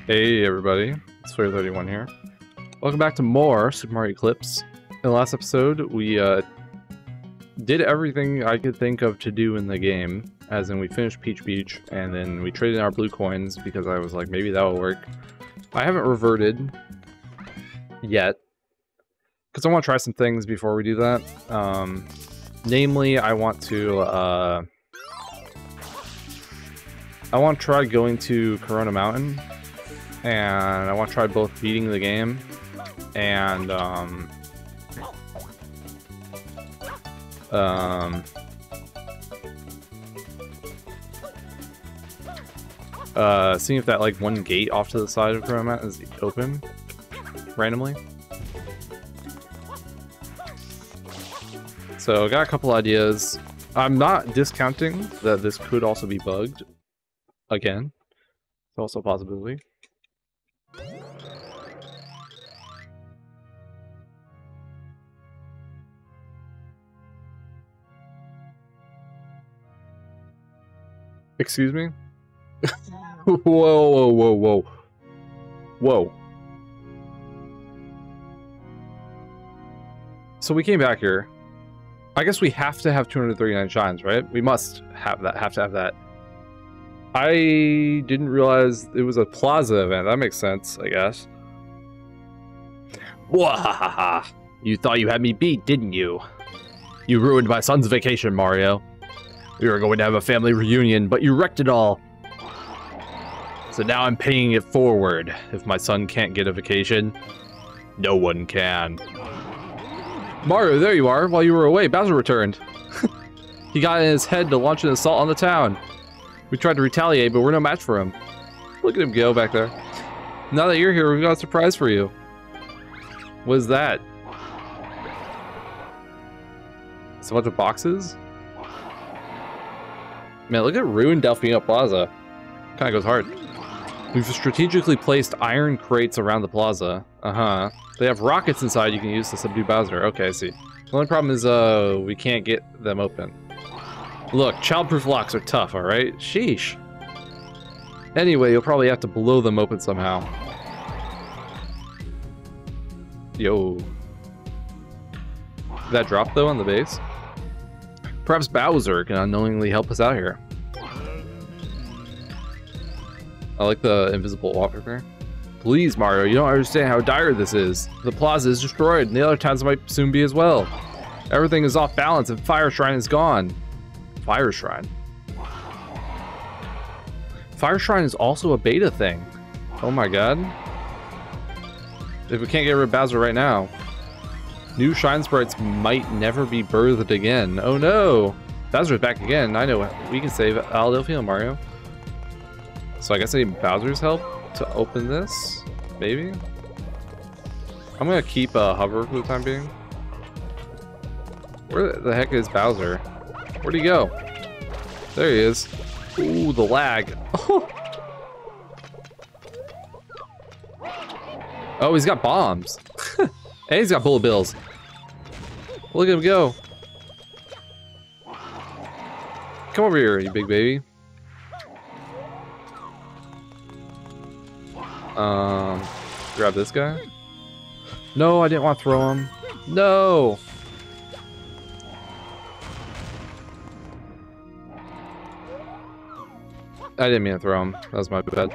Hey everybody, it's Flair31 here. Welcome back to more Super Mario Eclipse. In the last episode, we did everything I could think of to do in the game, as in we finished Peach Beach, and then we traded in our blue coins because I was like, maybe that will work. I haven't reverted yet, because I want to try some things before we do that. Namely, I want to try going to Corona Mountain, and I want to try both beating the game and seeing if that like one gate off to the side of Corona Mountain is open randomly. So I got a couple ideas. I'm not discounting that this could also be bugged again. It's also a possibility. Excuse me? Whoa, whoa, whoa, whoa. Whoa. So we came back here. I guess we have to have 239 shines, right? We must have that, have to have that. I didn't realize it was a plaza event. That makes sense, I guess. Wahahaha. You thought you had me beat, didn't you? You ruined my son's vacation, Mario. We were going to have a family reunion, but you wrecked it all. So now I'm paying it forward. If my son can't get a vacation, no one can. Mario, there you are. While you were away, Bowser returned. He got in his head to launch an assault on the town. We tried to retaliate, but we're no match for him. Look at him go back there. Now that you're here, we've got a surprise for you. What is that? It's a bunch of boxes? Man, look at ruined Delfino Plaza. Kinda goes hard. We've strategically placed iron crates around the plaza. Uh-huh. They have rockets inside you can use to subdue Bowser. Okay, I see. The only problem is, we can't get them open. Look, childproof locks are tough, alright? Sheesh. Anyway, you'll probably have to blow them open somehow. Yo. Did that drop, though, on the base? Perhaps Bowser can unknowingly help us out here. I like the invisible wallpaper. Please, Mario, you don't understand how dire this is. The plaza is destroyed, and the other towns might soon be as well. Everything is off balance, and Fire Shrine is gone. Fire Shrine? Fire Shrine is also a beta thing. Oh my god. If we can't get rid of Bowser right now, new Shrine Sprites might never be birthed again. Oh no! Bowser's back again. I know we can save Delfino, Mario. So I guess I need Bowser's help to open this? Maybe? I'm gonna keep hover for the time being. Where the heck is Bowser? Where'd he go? There he is. Ooh, the lag. Oh, he's got bombs. And he's got bullet bills. Look at him go. Come over here, you big baby. Grab this guy. No, I didn't want to throw him. No! I didn't mean to throw him. That was my bad.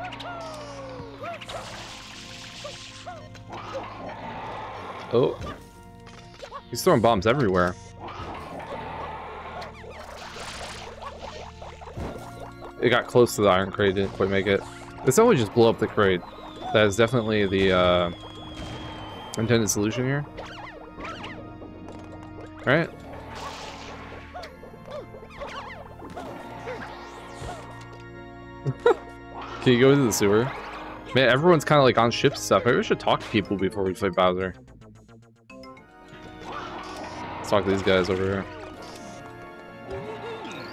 Oh. He's throwing bombs everywhere. It got close to the iron crate, didn't quite make it. It's only just blow up the crate. That is definitely the intended solution here. Alright. Can you go into the sewer? Man, everyone's kind of like on ships and stuff. Maybe we should talk to people before we fight Bowser. Let's talk to these guys over here.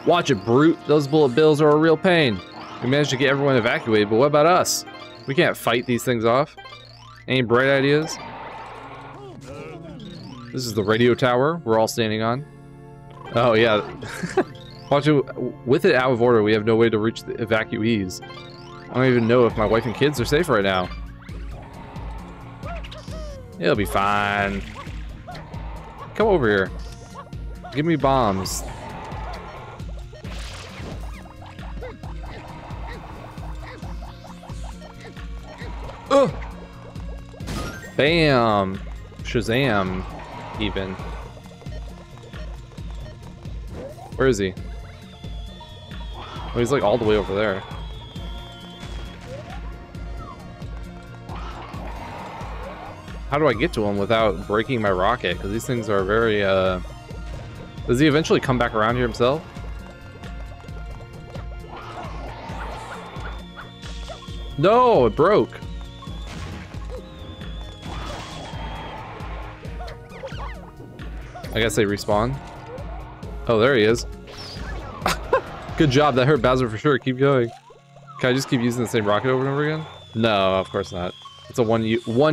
Watch it, brute. Those bullet bills are a real pain. We managed to get everyone evacuated, but what about us? We can't fight these things off. Any bright ideas? This is the radio tower we're all standing on. Oh, yeah. Watch it. With it out of order, we have no way to reach the evacuees. I don't even know if my wife and kids are safe right now. It'll be fine. Come over here. Give me bombs. Ugh! Bam! Shazam, even. Where is he? Oh, he's like all the way over there. How do I get to him without breaking my rocket? Because these things are very, Does he eventually come back around here himself? No, it broke. I guess they respawn. Oh, there he is. Good job, that hurt Bowser for sure. Keep going. Can I just keep using the same rocket over and over again? No, of course not. It's a one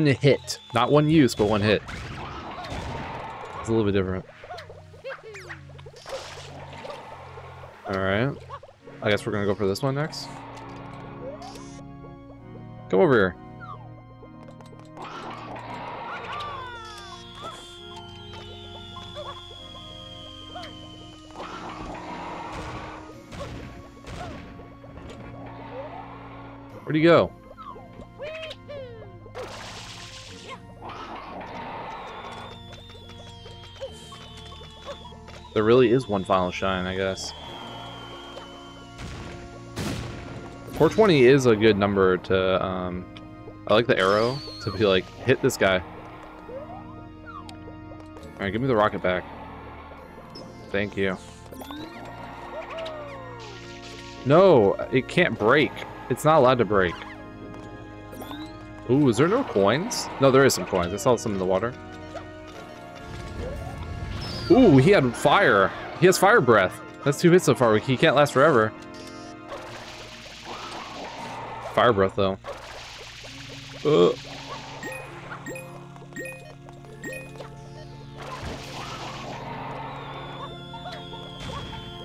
hit. Not one use, but one hit. It's a little bit different. Alright. I guess we're gonna go for this one next. Come over here. Where'd he go? There really is one final shine, I guess. 420 is a good number to, I like the arrow to be like, hit this guy. Alright, give me the rocket back. Thank you. No, it can't break. It's not allowed to break. Ooh, is there no coins? No, there is some coins. I saw some in the water. Ooh, he had fire. He has fire breath. That's 2 hits so far. He can't last forever. Fire breath, though.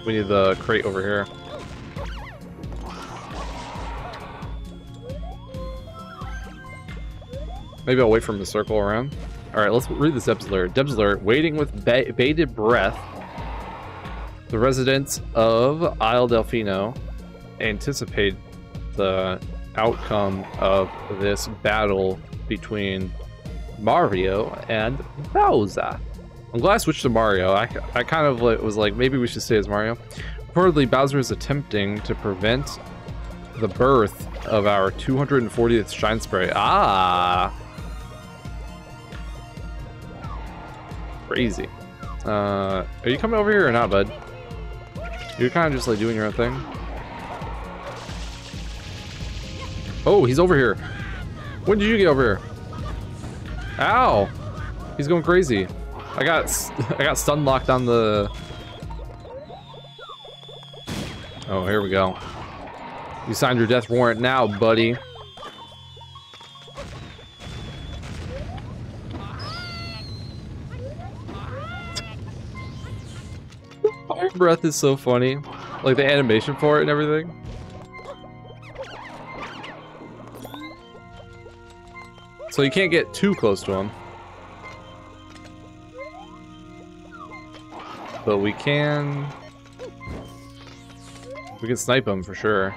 We need the crate over here. Maybe I'll wait for him to circle around. Alright, let's read this Deb's alert. Deb's alert, waiting with bated breath. The residents of Isle Delfino anticipate the outcome of this battle between Mario and Bowser. I'm glad I switched to Mario. I kind of was like, maybe we should stay as Mario. Reportedly, Bowser is attempting to prevent the birth of our 240th Shine Spray. Ah! Crazy. Are you coming over here or not, bud? You're kind of just like doing your own thing. Oh, he's over here. When did you get over here? Ow! He's going crazy. I got stun locked on the... Oh, here we go. You signed your death warrant now, buddy. Fire breath is so funny. Like the animation for it and everything. So you can't get too close to him. But we can snipe him for sure.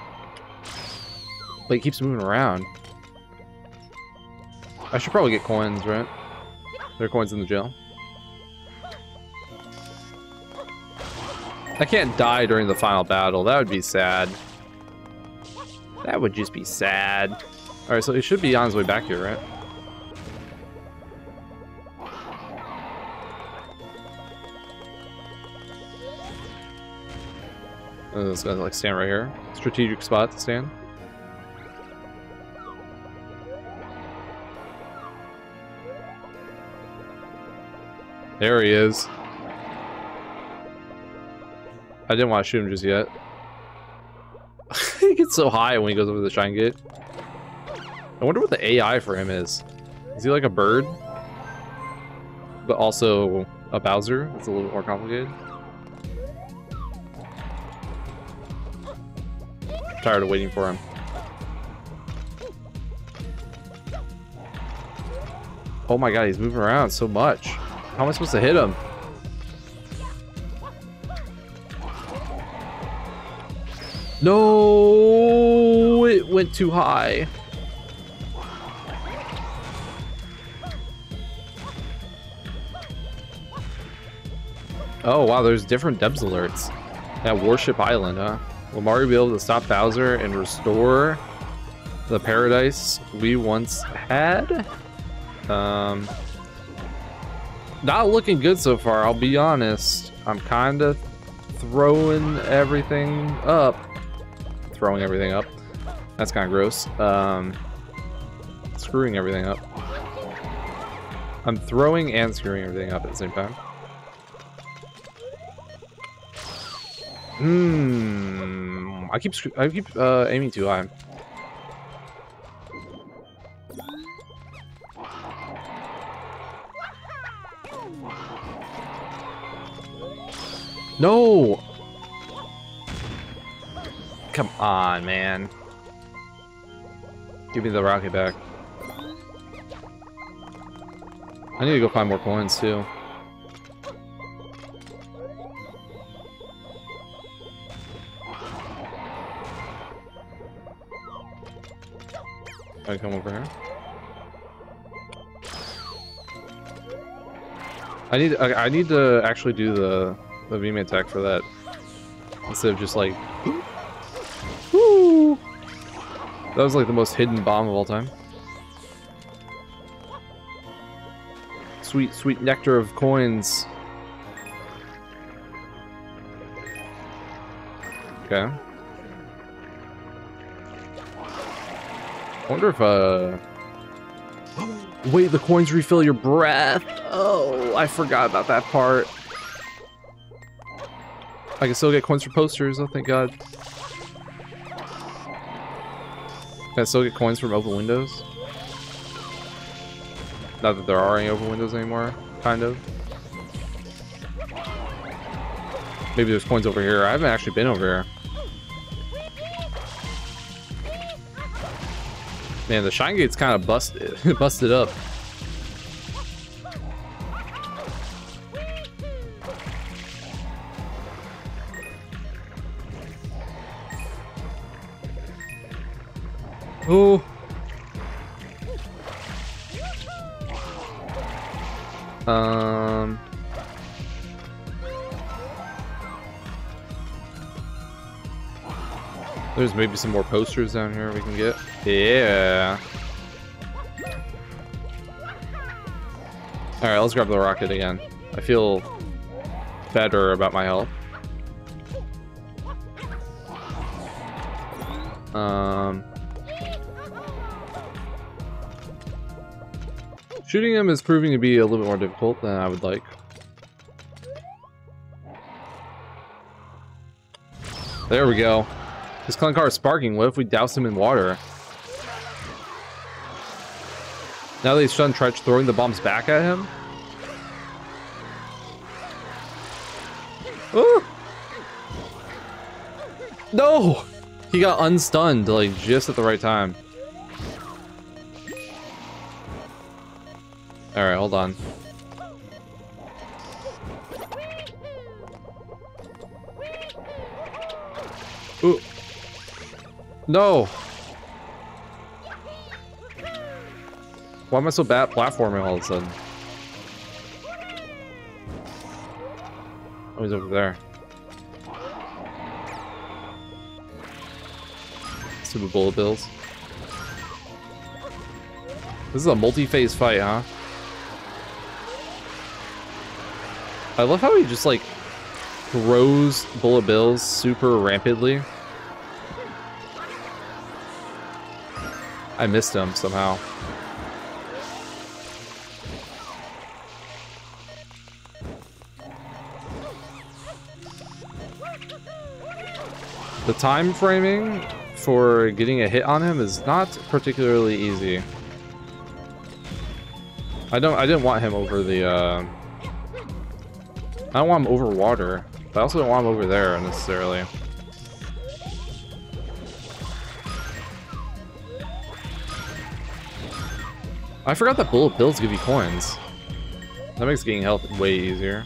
But he keeps moving around. I should probably get coins, right? There are coins in the jail. I can't die during the final battle. That would be sad. That would just be sad. Alright, so he should be on his way back here, right? This guy's like stand right here. Strategic spot to stand. There he is. I didn't want to shoot him just yet. He gets so high when he goes over the Shine Gate. I wonder what the AI for him is. Is he like a bird? But also a Bowser? It's a little bit more complicated. I'm tired of waiting for him. Oh my god, he's moving around so much. How am I supposed to hit him? No, it went too high. Oh wow, there's different depths alerts at Warship Island, huh? Will Mario be able to stop Bowser and restore the paradise we once had? Not looking good so far, I'll be honest. I'm kind of throwing everything up. Throwing everything up. That's kind of gross. Screwing everything up. I'm throwing and screwing everything up at the same time. I keep aiming too high. No! Come on, man. Give me the rocket back. I need to go find more coins, too. I come over here. I need to actually do the beam attack for that instead of just like woo. That was like the most hidden bomb of all time. Sweet, sweet nectar of coins. Okay. I wonder if wait, the coins refill your breath. Oh, I forgot about that part. I can still get coins for posters, oh thank god. Can I still get coins from open windows? Not that there are any open windows anymore, kind of. Maybe there's coins over here. I haven't actually been over here. Man, the Shine Gate's kind of busted up. Oh. There's maybe some more posters down here we can get. Yeah. Alright, let's grab the rocket again. I feel better about my health. Shooting him is proving to be a little bit more difficult than I would like. There we go. This clown car is sparking. What if we douse him in water? Now that he's done, try throwing the bombs back at him. Oh! No! He got unstunned, like, just at the right time. Alright, hold on. Ooh. No! Why am I so bad at platforming all of a sudden? Oh, he's over there. Super bullet bills. This is a multi-phase fight, huh? I love how he just, like, throws bullet bills super rampantly. I missed him somehow. The time framing for getting a hit on him is not particularly easy. I didn't want him over the I don't want him over water, but I also don't want him over there necessarily. I forgot that bullet bills give you coins. That makes getting health way easier.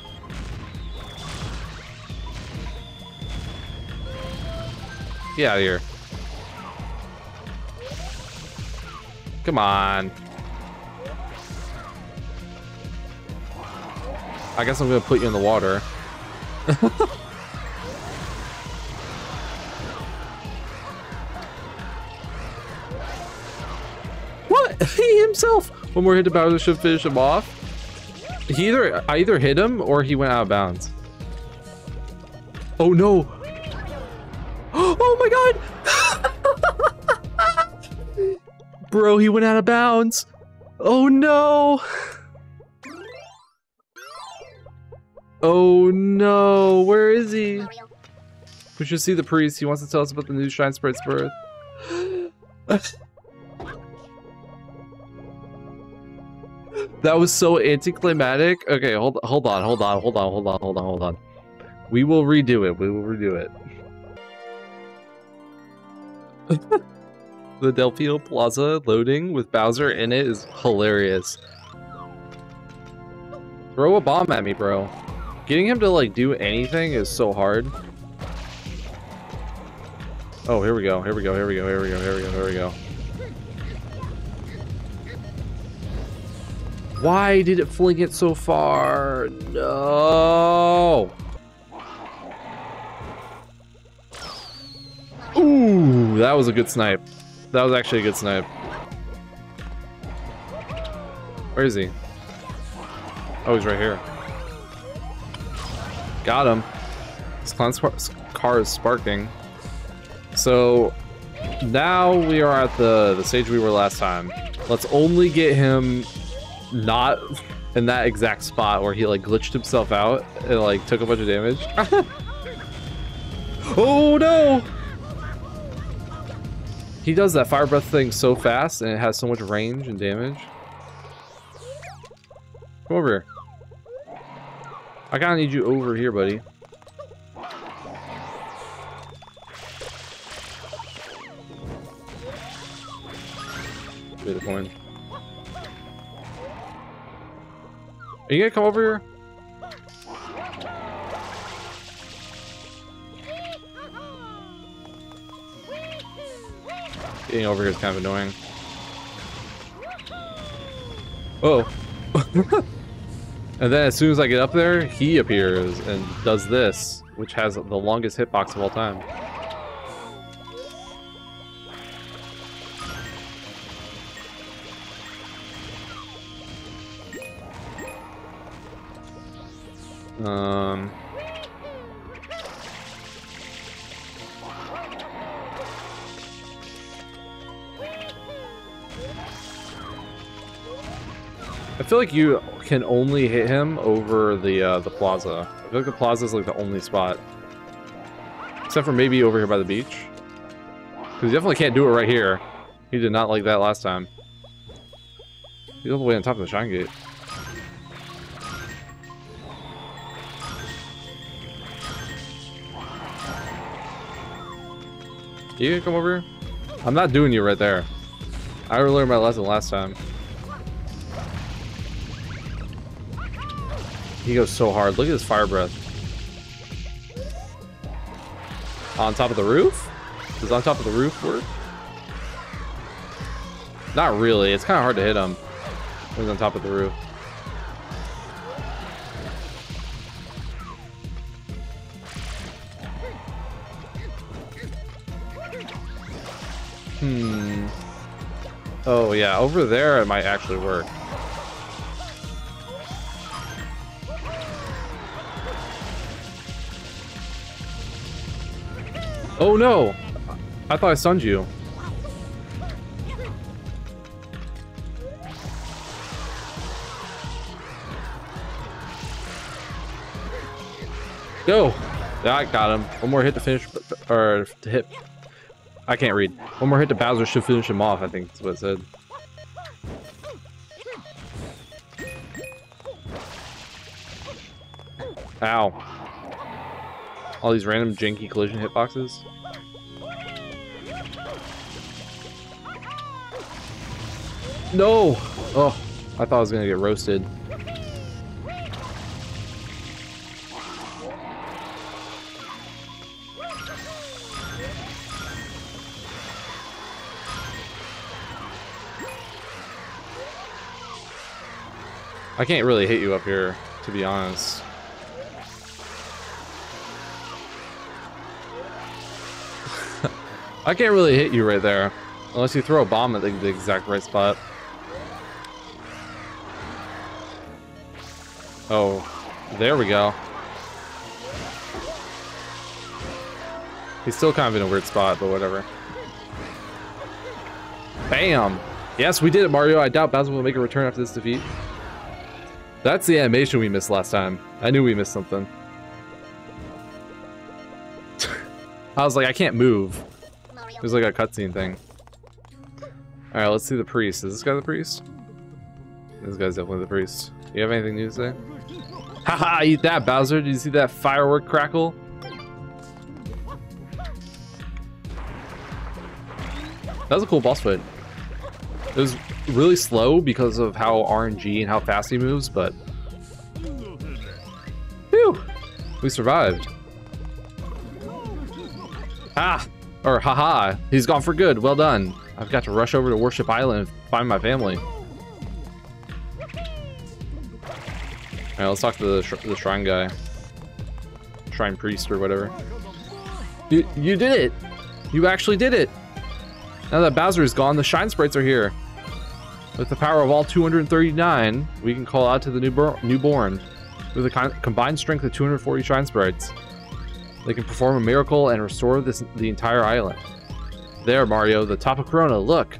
Get out of here. Come on. I guess I'm gonna put you in the water. What? He himself! One more hit to Bowser should finish him off. I either hit him or he went out of bounds. Oh no! Oh my god! Bro, he went out of bounds! Oh no! Oh no, where is he? We should see the priest. He wants to tell us about the new Shine Sprite's birth. That was so anticlimactic. Okay, hold on. We will redo it. The Delphio Plaza loading with Bowser in it is hilarious. Throw a bomb at me, bro. Getting him to like do anything is so hard. Oh, here we go. Why did it fling it so far? No. Ooh, that was a good snipe. That was actually a good snipe. Where is he? Oh, he's right here. Got him. This clown's car is sparking. So now we are at the stage we were last time. Let's only get him not in that exact spot where he like glitched himself out and like took a bunch of damage. Oh no! He does that fire breath thing so fast and it has so much range and damage. Come over here. I kinda need you over here, buddy. Get the coin. Are you gonna come over here? Getting over here is kind of annoying. Oh. And then as soon as I get up there, he appears and does this, which has the longest hitbox of all time. I feel like you can only hit him over the plaza. I feel like the plaza is like the only spot, except for maybe over here by the beach. Because you definitely can't do it right here. He did not like that last time. He's all the way on top of the Shine Gate. You gonna come over here? I'm not doing you right there. I already learned my lesson last time. He goes so hard. Look at his fire breath. On top of the roof? Does on top of the roof work? Not really. It's kind of hard to hit him when he's on top of the roof. Oh yeah, over there it might actually work. Oh no! I thought I stunned you. Go! Yeah, I got him. One more hit to finish, or to hit. I can't read. One more hit to Bowser should finish him off, I think that's what it said. Ow. All these random janky collision hitboxes. No! Oh, I thought I was gonna get roasted. I can't really hit you up here, to be honest. I can't really hit you right there. Unless you throw a bomb at the exact right spot. Oh, there we go. He's still kind of in a weird spot, but whatever. Bam! Yes, we did it, Mario. I doubt Bowser will make a return after this defeat. That's the animation we missed last time. I knew we missed something. I was like, I can't move. It was like a cutscene thing. Alright, let's see the priest. Is this guy the priest? This guy's definitely the priest. You have anything new to say? Haha, eat that, Bowser. Did you see that firework crackle? That was a cool boss fight. It was really slow because of how RNG and how fast he moves, but... Phew! We survived. Ah! Or haha, he's gone for good. Well done. I've got to rush over to Worship Island and find my family. Alright, let's talk to the shrine guy. Shrine priest or whatever. You did it! You actually did it! Now that Bowser is gone, the shine sprites are here. With the power of all 239, we can call out to the newborn. With a combined strength of 240 shine sprites, they can perform a miracle and restore the entire island. There, Mario, the top of Corona, look!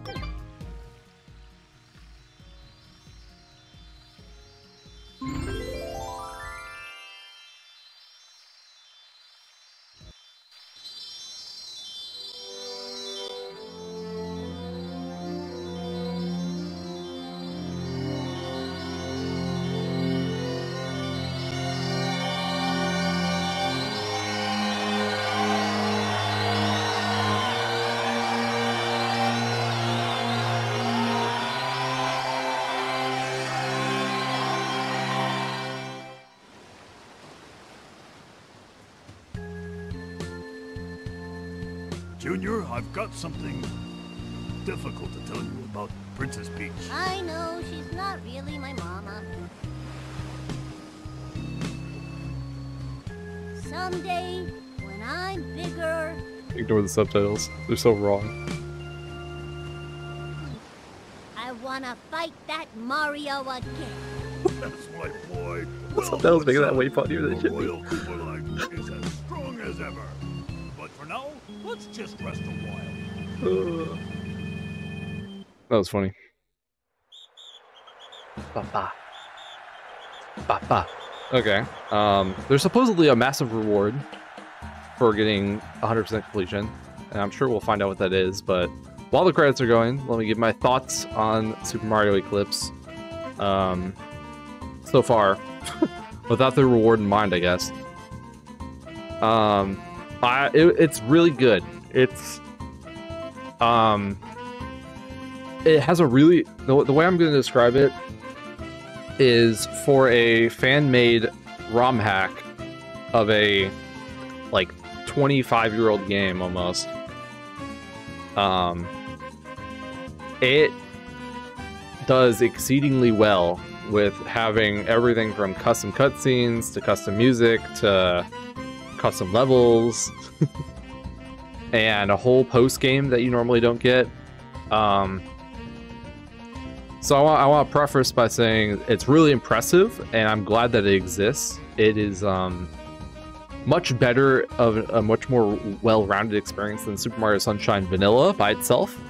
Junior, I've got something difficult to tell you about Princess Peach. I know, she's not really my mama. Someday, when I'm bigger... Ignore the subtitles. They're so wrong. I wanna fight that Mario again. That's my boy. The subtitles making that way funnier than it should be. Royal Cooper is as strong as ever. But for now, let's just rest a while. That was funny. Ba-ba. Ba-ba. Okay. There's supposedly a massive reward for getting 100% completion, and I'm sure we'll find out what that is, but while the credits are going, let me give my thoughts on Super Mario Eclipse. So far, without the reward in mind, I guess. It's really good. It's it has a really the way I'm going to describe it is for a fan-made ROM hack of a like 25-year-old game almost. It does exceedingly well with having everything from custom cutscenes to custom music to custom levels and a whole post game that you normally don't get. So I want to preface by saying it's really impressive, and I'm glad that it exists. It is much better, of a much more well-rounded experience than Super Mario Sunshine Vanilla by itself.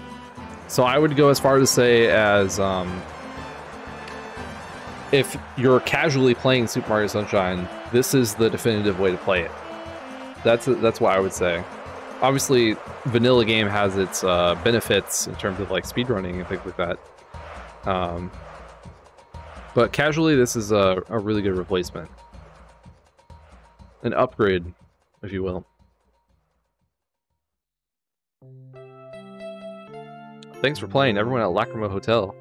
So I would go as far to say as if you're casually playing Super Mario Sunshine, this is the definitive way to play it. That's what I would say. Obviously, vanilla game has its benefits in terms of like speedrunning and things like that. But casually, this is a really good replacement. An upgrade, if you will. Thanks for playing, everyone at Lacrima Hotel.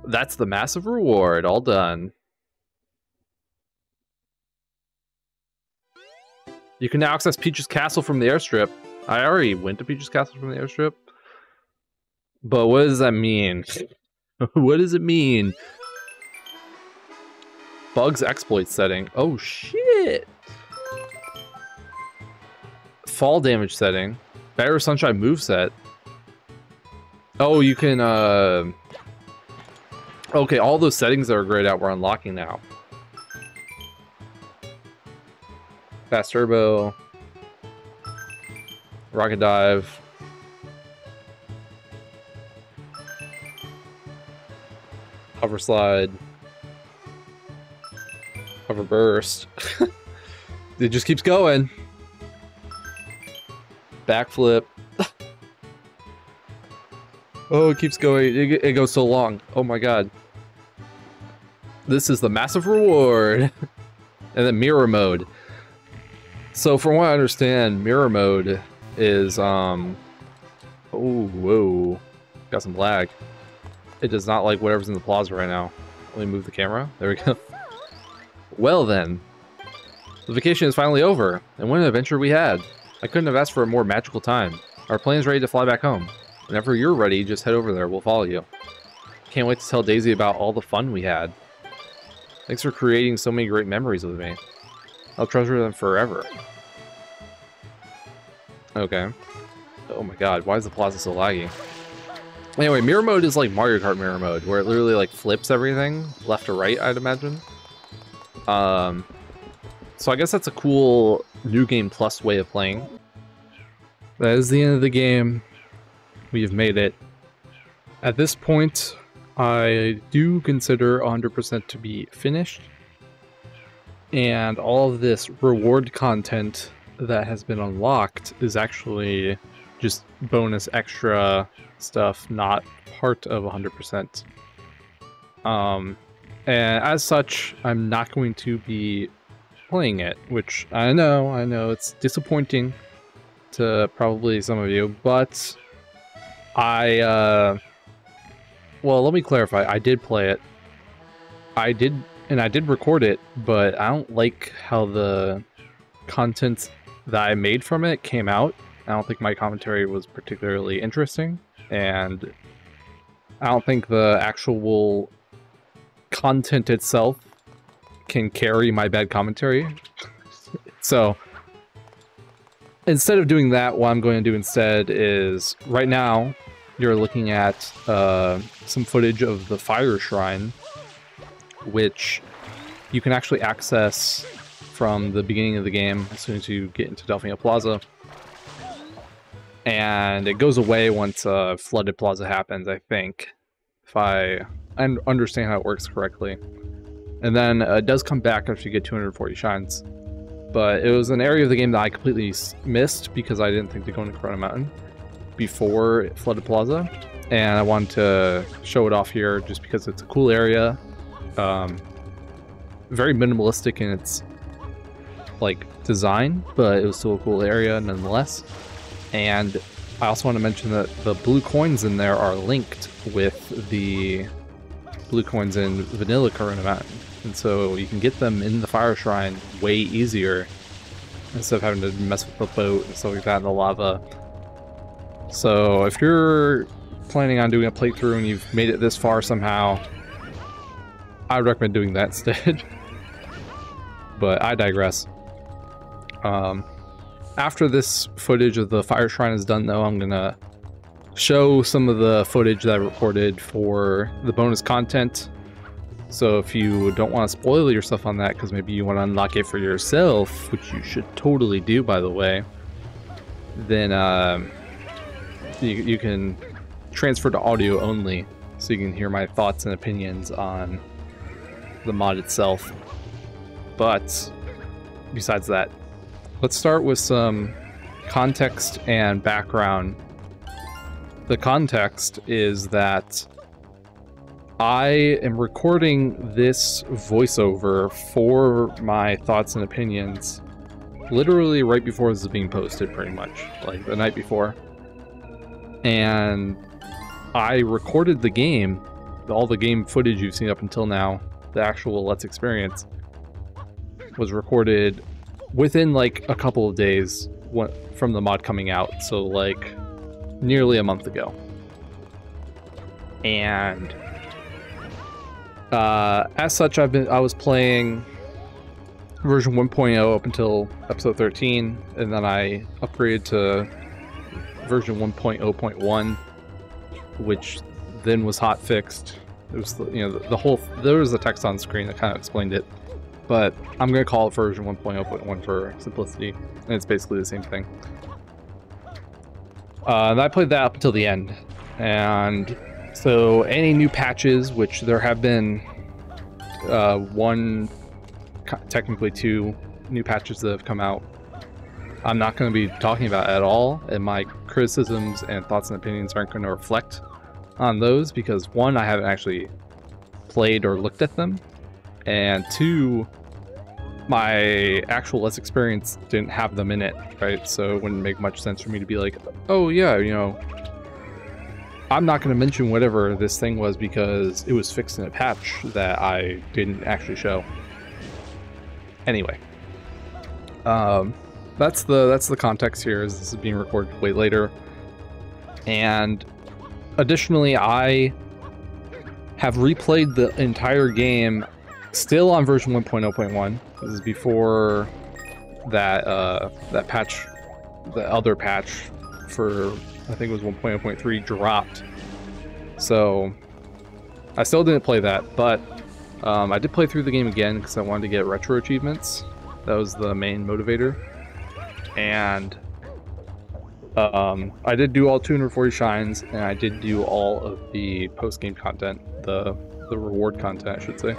That's the massive reward. All done. You can now access Peach's Castle from the airstrip. I already went to Peach's Castle from the airstrip. But what does that mean? What does it mean? Bugs exploit setting. Oh shit! Fall damage setting. Better Sunshine moveset. Oh, you can, okay, all those settings that are grayed out we're unlocking now. Fast Turbo. Rocket Dive. Hover Slide. Hover Burst. It just keeps going. Backflip. Oh, it keeps going. It goes so long. Oh my god. This is the massive reward. And then mirror mode. So from what I understand, mirror mode is oh, whoa. Got some lag. It does not like whatever's in the plaza right now. Let me move the camera. There we go. Well then. The vacation is finally over. And what an adventure we had. I couldn't have asked for a more magical time. Our plane is ready to fly back home. Whenever you're ready, just head over there. We'll follow you. Can't wait to tell Daisy about all the fun we had. Thanks for creating so many great memories with me. I'll treasure them forever. Okay. Oh my god, why is the plaza so laggy? Anyway, mirror mode is like Mario Kart mirror mode, where it literally like flips everything left to right, I'd imagine. So I guess that's a cool New Game Plus way of playing. That is the end of the game. We have made it. At this point, I do consider 100% to be finished. And all of this reward content that has been unlocked is actually just bonus extra stuff, not part of 100%. And as such, I'm not going to be playing it, which I know it's disappointing to probably some of you, but well, let me clarify. I did play it. I did record it, but I don't like how the content that I made from it came out. I don't think my commentary was particularly interesting, and I don't think the actual content itself can carry my bad commentary. So instead of doing that, what I'm going to do instead is, right now, you're looking at some footage of the Fire Shrine, which you can actually access from the beginning of the game as soon as you get into Delphia Plaza. And it goes away once Flooded Plaza happens, I think, if I understand how it works correctly. And then it does come back after you get 240 shines. But it was an area of the game that I completely missed because I didn't think to go into Corona Mountain before Flooded Plaza. And I wanted to show it off here just because it's a cool area. Very minimalistic in its like design, but it was still a cool area nonetheless. And I also want to mention that the blue coins in there are linked with the blue coins in Vanilla Corona Mountain. And so you can get them in the Fire Shrine way easier instead of having to mess with the boat and stuff like that in the lava. So if you're planning on doing a playthrough and you've made it this far somehow, I would recommend doing that instead. But I digress. After this footage of the Fire Shrine is done, though, I'm gonna show some of the footage that I recorded for the bonus content. So if you don't want to spoil yourself on that, because maybe you want to unlock it for yourself, which you should totally do, by the way, then you can transfer to audio only, so you can hear my thoughts and opinions on the mod itself. But besides that, let's start with some context and background. The context is that I am recording this voiceover for my thoughts and opinions literally right before this is being posted, pretty much, like the night before. And I recorded the game all the game footage you've seen up until now, the actual Let's experience, was recorded within like a couple of days from the mod coming out, so like nearly a month ago. And as such, I was playing version 1.0 up until episode 13, and then I upgraded to version 1.0.1, which then was hot fixed. It was, you know, the whole, there was a text on screen that kind of explained it, but I'm gonna call it version 1.0.1 for simplicity, and it's basically the same thing. And I played that up until the end, and so any new patches, which there have been technically 2 new patches that have come out, I'm not going to be talking about at all, and my criticisms and thoughts and opinions aren't going to reflect on those, because 1, I haven't actually played or looked at them, and 2, my actual Let's experience didn't have them in it, right? So it wouldn't make much sense for me to be like, oh yeah, you know, I'm not going to mention whatever this thing was because it was fixed in a patch that I didn't actually show. Anyway, that's the context here, is this is being recorded way later. And additionally, I have replayed the entire game still on version 1.0.1. This is before that that patch, the other patch for, I think it was 1.0.3, dropped. So I still didn't play that, but I did play through the game again because I wanted to get retro achievements. That was the main motivator. And I did do all 240 shines, and I did do all of the post-game content, the reward content, I should say.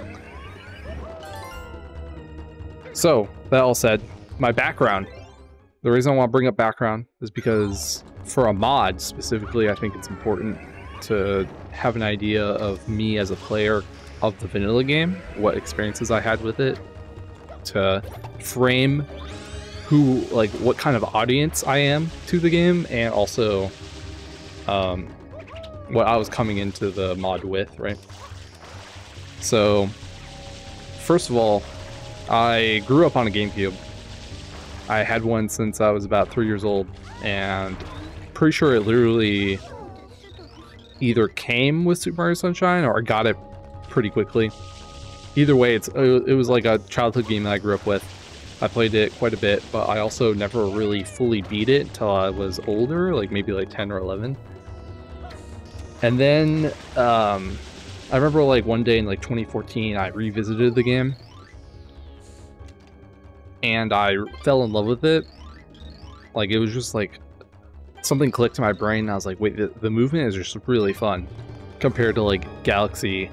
So, that all said, my background. The reason I want to bring up background is because for a mod specifically, I think it's important to have an idea of me as a player of the vanilla game, what experiences I had with it, to frame who, like, what kind of audience I am to the game, and also what I was coming into the mod with, right? So, first of all, I grew up on a GameCube. I had one since I was about 3 years old, and pretty sure it literally either came with Super Mario Sunshine or I got it pretty quickly. Either way, it was like a childhood game that I grew up with. I played it quite a bit, but I also never really fully beat it until I was older, like maybe like 10 or 11. And then I remember like one day in like 2014, I revisited the game, and I fell in love with it. Like, it was just like something clicked in my brain, and I was like, wait, the movement is just really fun compared to like Galaxy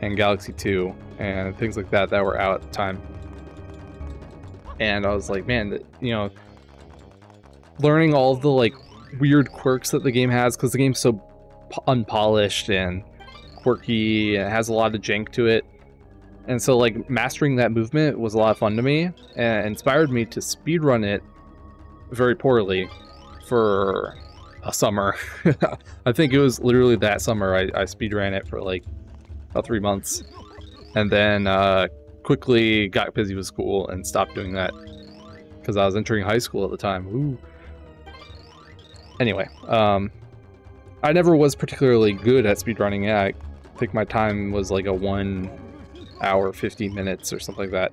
and Galaxy 2 and things like that were out at the time. And I was like, man, you know, learning all of the like weird quirks that the game has, because the game's so unpolished and quirky and it has a lot of jank to it. And so like mastering that movement was a lot of fun to me, and inspired me to speedrun it very poorly for a summer. I think it was literally that summer I speedran it for like about 3 months, and then quickly got busy with school and stopped doing that because I was entering high school at the time. Ooh. Anyway, I never was particularly good at speedrunning it. I think my time was like a 1 hour 50 minutes or something like that,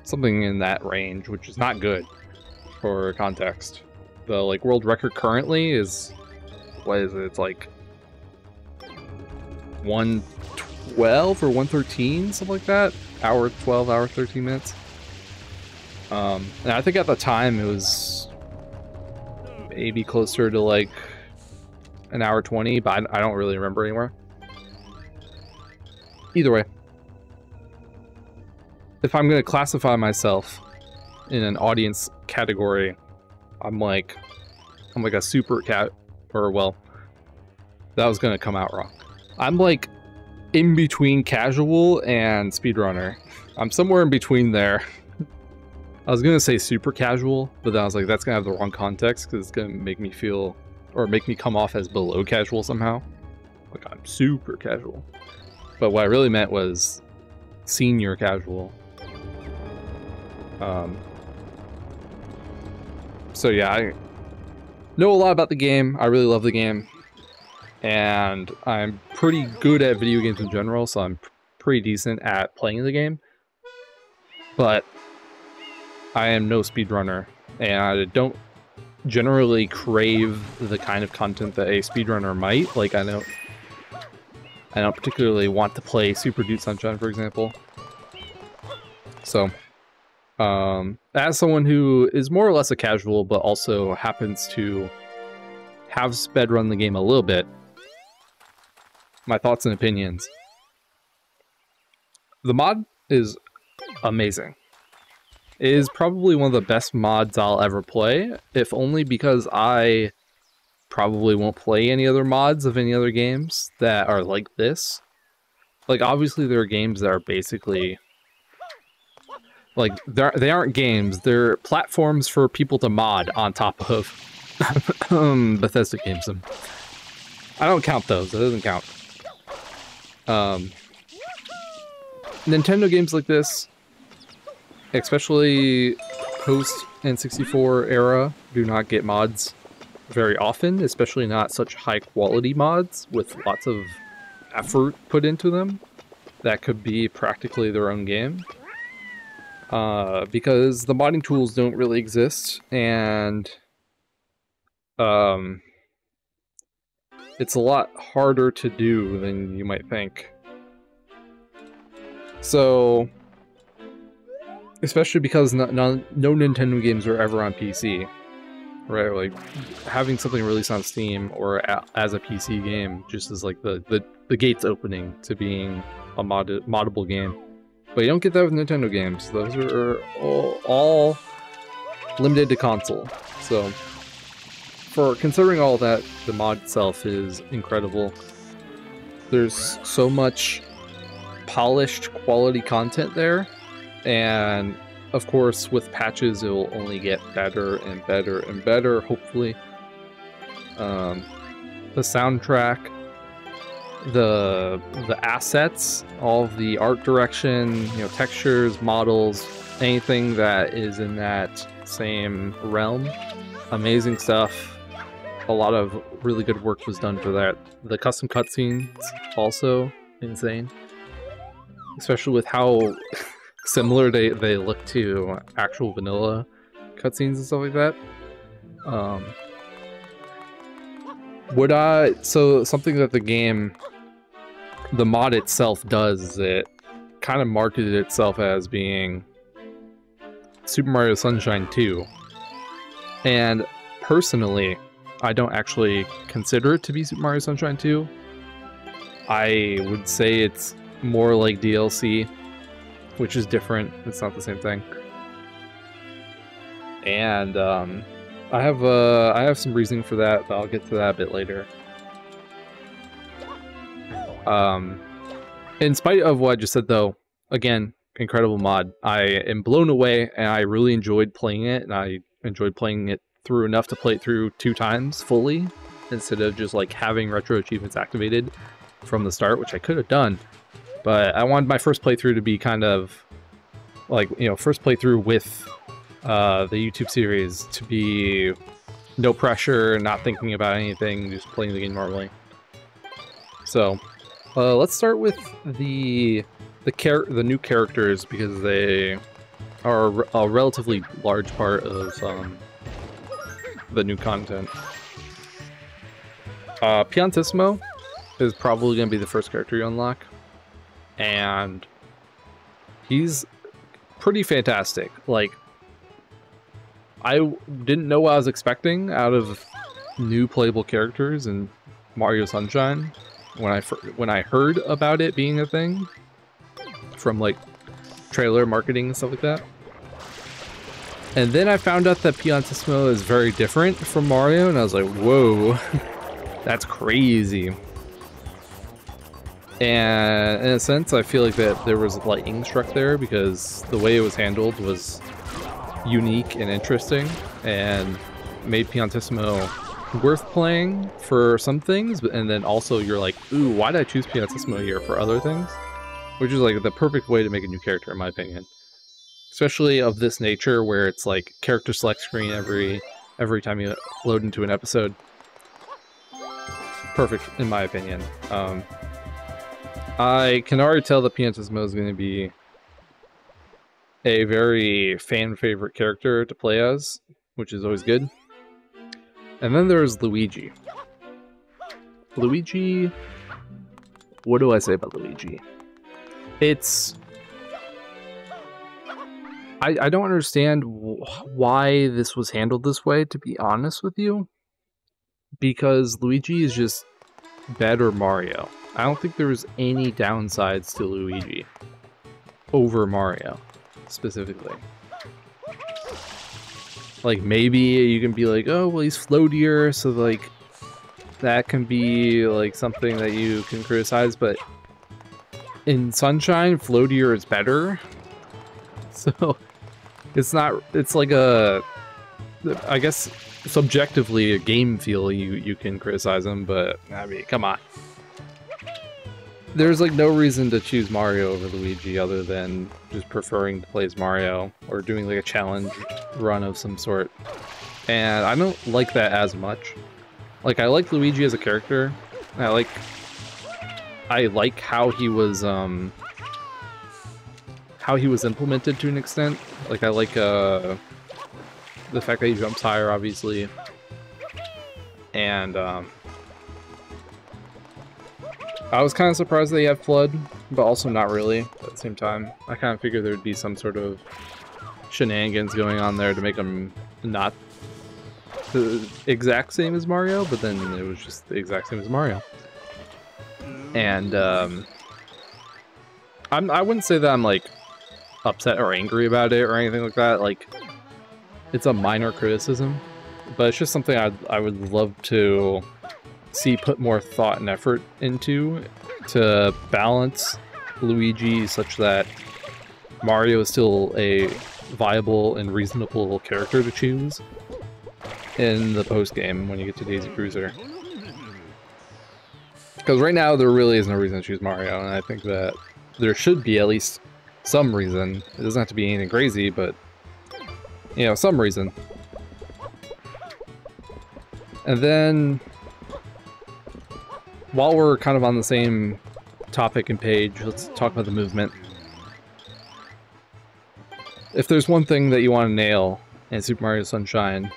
something in that range, which is not good for context. The like world record currently is, what is it, it's like 112 or 113, something like that. Hour 12, hour 13 minutes. And I think at the time it was maybe closer to like an hour 20, but I don't really remember anymore. Either way, if I'm going to classify myself in an audience category, I'm like a super cat, or well, that was going to come out wrong. I'm like in between casual and speedrunner. I'm somewhere in between there. I was going to say super casual, but then I was like, that's going to have the wrong context, because it's going to make me feel, or make me come off as below casual somehow. Like, I'm super casual. But what I really meant was senior casual. So yeah, I know a lot about the game. I really love the game. And I'm pretty good at video games in general, so I'm pretty decent at playing the game. But I am no speedrunner, and I don't generally crave the kind of content that a speedrunner might. Like, I don't particularly want to play Super Dude Sunshine, for example. So, as someone who is more or less a casual, but also happens to have sped run the game a little bit, my thoughts and opinions. The mod is amazing. It is probably one of the best mods I'll ever play, if only because I probably won't play any other mods of any other games that are like this. Like, obviously there are games that are basically... like, they aren't games, they're platforms for people to mod on top of Bethesda games. I don't count those, that doesn't count. Nintendo games like this, especially post N64 era, do not get mods very often, especially not such high quality mods with lots of effort put into them that could be practically their own game. Because the modding tools don't really exist, and it's a lot harder to do than you might think. So, especially because no Nintendo games are ever on PC, right? Like, having something released on Steam or as a PC game just is like the gates opening to being a moddable game. But you don't get that with Nintendo games. Those are all limited to console. So, for considering all that, the mod itself is incredible. There's so much polished quality content there, and of course with patches it will only get better and better and better, hopefully. The soundtrack, the assets, all of the art direction, you know, textures, models, anything that is in that same realm, amazing stuff. A lot of really good work was done for that. The custom cutscenes also insane, especially with how similar they look to actual vanilla cutscenes and stuff like that. So something that the mod itself does is it kind of marketed itself as being Super Mario Sunshine 2. And personally, I don't actually consider it to be Super Mario Sunshine 2. I would say it's more like DLC, which is different. It's not the same thing. And I have some reasoning for that, but I'll get to that a bit later. In spite of what I just said, though, again, incredible mod. I am blown away, and I really enjoyed playing it, and I enjoyed playing it through enough to play it through 2 times fully, instead of just like having retro achievements activated from the start, which I could have done. But I wanted my first playthrough to be kind of like, you know, first playthrough with the YouTube series to be no pressure, not thinking about anything, just playing the game normally. So let's start with the new characters, because they are a relatively large part of the new content. Piantissimo is probably going to be the first character you unlock, and he's pretty fantastic. Like, I didn't know what I was expecting out of new playable characters in Mario Sunshine when I heard about it being a thing from like trailer marketing and stuff like that. And then I found out that Piantissimo is very different from Mario, and I was like, whoa, that's crazy. And in a sense, I feel like that there was lightning struck there, because the way it was handled was unique and interesting, and made Piantissimo worth playing for some things, and then also you're like, ooh, why did I choose Pianissimo here for other things? Which is like the perfect way to make a new character, in my opinion. Especially of this nature, where it's like character select screen every time you load into an episode. Perfect, in my opinion. I can already tell that Pianissimo is going to be a very fan favorite character to play as, which is always good. And then there's Luigi. Luigi, what do I say about Luigi? It's... I don't understand why this was handled this way, to be honest with you. Because Luigi is just better Mario. I don't think there was any downsides to Luigi over Mario, specifically. Like, maybe you can be like, oh, well, he's floatier, so, like, that can be, like, something that you can criticize, but in Sunshine, floatier is better. So, it's not, it's like a, I guess, subjectively, a game feel you can criticize him, but, I mean, come on. There's, like, no reason to choose Mario over Luigi other than just preferring to play as Mario or doing, like, a challenge run of some sort. And I don't like that as much. Like, I like Luigi as a character. I like how he was implemented to an extent. Like, I like, the fact that he jumps higher, obviously. And, I was kind of surprised they had Flood, but also not really at the same time. I kind of figured there would be some sort of shenanigans going on there to make him not the exact same as Mario, but then it was just the exact same as Mario. And I wouldn't say that I'm like upset or angry about it or anything like that. Like, it's a minor criticism, but it's just something I would love to see put more thought and effort into to balance Luigi such that Mario is still a viable and reasonable character to choose in the post-game when you get to Daisy Cruiser. Because right now there really is no reason to choose Mario, and I think that there should be at least some reason. It doesn't have to be anything crazy, but, you know, some reason. And then, while we're kind of on the same topic and page, let's talk about the movement. If there's one thing that you want to nail in Super Mario Sunshine,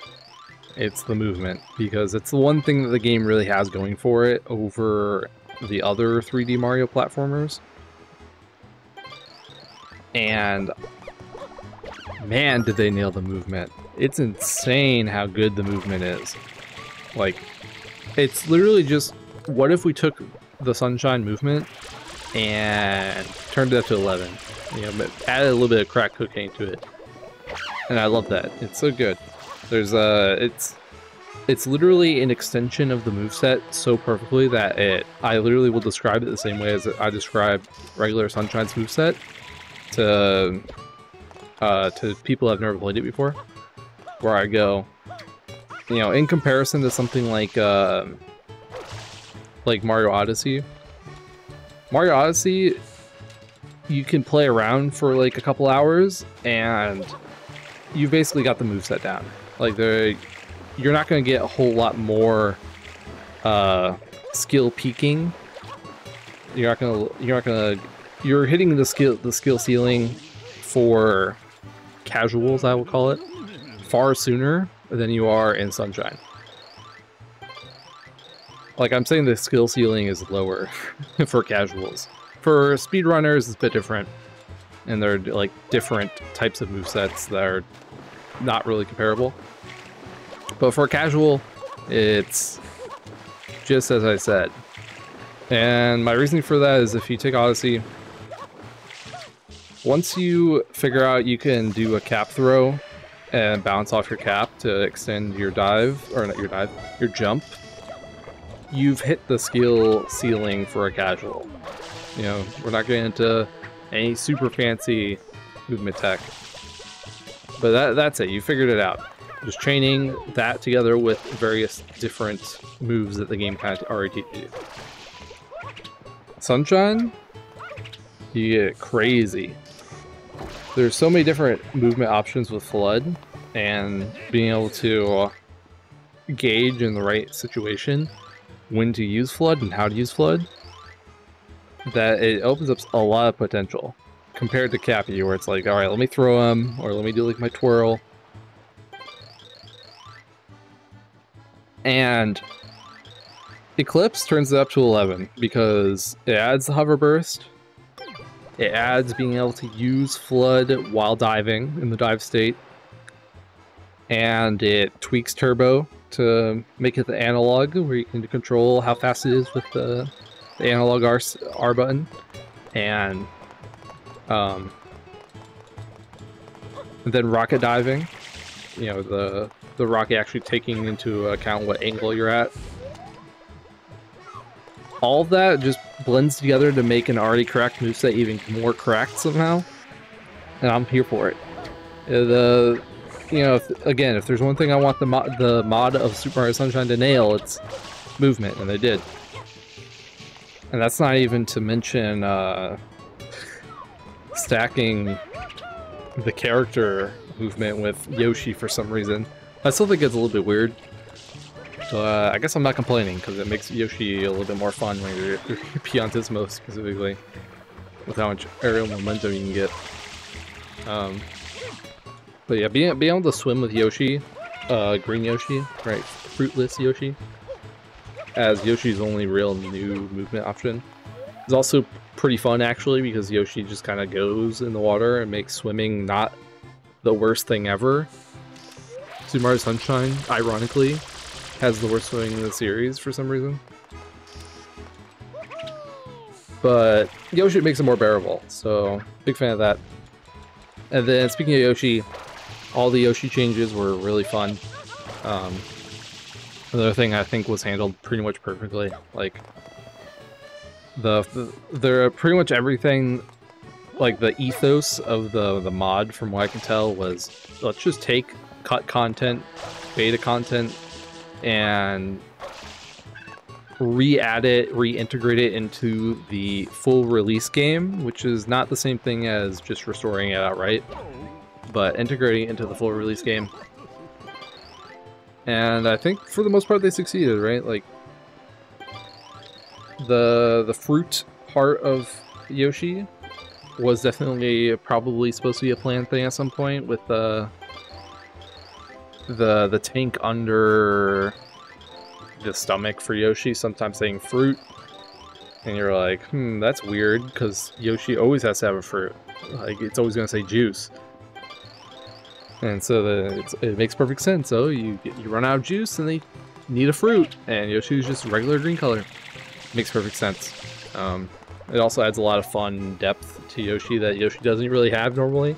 it's the movement, because it's the one thing that the game really has going for it over the other 3D Mario platformers. And man, did they nail the movement. It's insane how good the movement is. Like, it's literally just, what if we took the Sunshine movement and turned it up to 11? You know, but added a little bit of crack cocaine to it. And I love that. It's so good. There's it's literally an extension of the moveset so perfectly that I literally will describe it the same way as I describe regular Sunshine's moveset to people who have never played it before. Where I go, you know, in comparison to something like Mario Odyssey. Mario Odyssey, you can play around for like a couple hours and you've basically got the moveset down. Like, you're not going to get a whole lot more skill peaking. You're hitting the skill ceiling for casuals, I will call it, far sooner than you are in Sunshine. Like, I'm saying the skill ceiling is lower for casuals. For speedrunners, it's a bit different. And they're like different types of movesets that are not really comparable. But for casual, it's just as I said. And my reasoning for that is, if you take Odyssey, once you figure out you can do a cap throw and bounce off your cap to extend your dive, or not your dive, your jump, you've hit the skill ceiling for a casual. You know, we're not getting into any super fancy movement tech. But that's it, you figured it out. Just chaining that together with various different moves that the game kind of already teaches you. Sunshine, you get crazy. There's so many different movement options with Flood, and being able to gauge in the right situation when to use Flood and how to use Flood, that it opens up a lot of potential compared to Cappy, where it's like, all right, let me throw him, or let me do like my twirl. And Eclipse turns it up to 11 because it adds the hover burst, it adds being able to use Flood while diving in the dive state, and it tweaks Turbo to make it the analog, where you can control how fast it is with the analog R button, and then rocket diving, you know, the rocket actually taking into account what angle you're at. All of that just blends together to make an already cracked moveset even more cracked somehow, and I'm here for it. You know, if there's one thing I want the mod of Super Mario Sunshine to nail, it's movement, and they did. And that's not even to mention stacking the character movement with Yoshi for some reason. I still think it's a little bit weird. So I guess I'm not complaining, because it makes Yoshi a little bit more fun when you're Piantismo specifically, with how much aerial momentum you can get. But yeah, being able to swim with Yoshi, green Yoshi, right, fruitless Yoshi, as Yoshi's only real new movement option, is also pretty fun actually, because Yoshi just kind of goes in the water and makes swimming not the worst thing ever. Super Mario Sunshine, ironically, has the worst swimming in the series for some reason. But Yoshi makes it more bearable, so big fan of that. And then speaking of Yoshi, all the Yoshi changes were really fun. Another thing I think was handled pretty much perfectly. Like they're pretty much everything. Like the ethos of the mod, from what I can tell, was let's just take cut content, beta content, and re-add it, reintegrate it into the full release game, which is not the same thing as just restoring it outright, but integrating it into the full release game. And I think for the most part they succeeded, right? Like the fruit part of Yoshi was definitely probably supposed to be a planned thing at some point, with the tank under the stomach for Yoshi sometimes saying fruit, and you're like, that's weird, because Yoshi always has to have a fruit. Like, it's always gonna say juice. And so it makes perfect sense. So you run out of juice and they need a fruit, and Yoshi's just regular green color. Makes perfect sense. It also adds a lot of fun depth to Yoshi that Yoshi doesn't really have normally.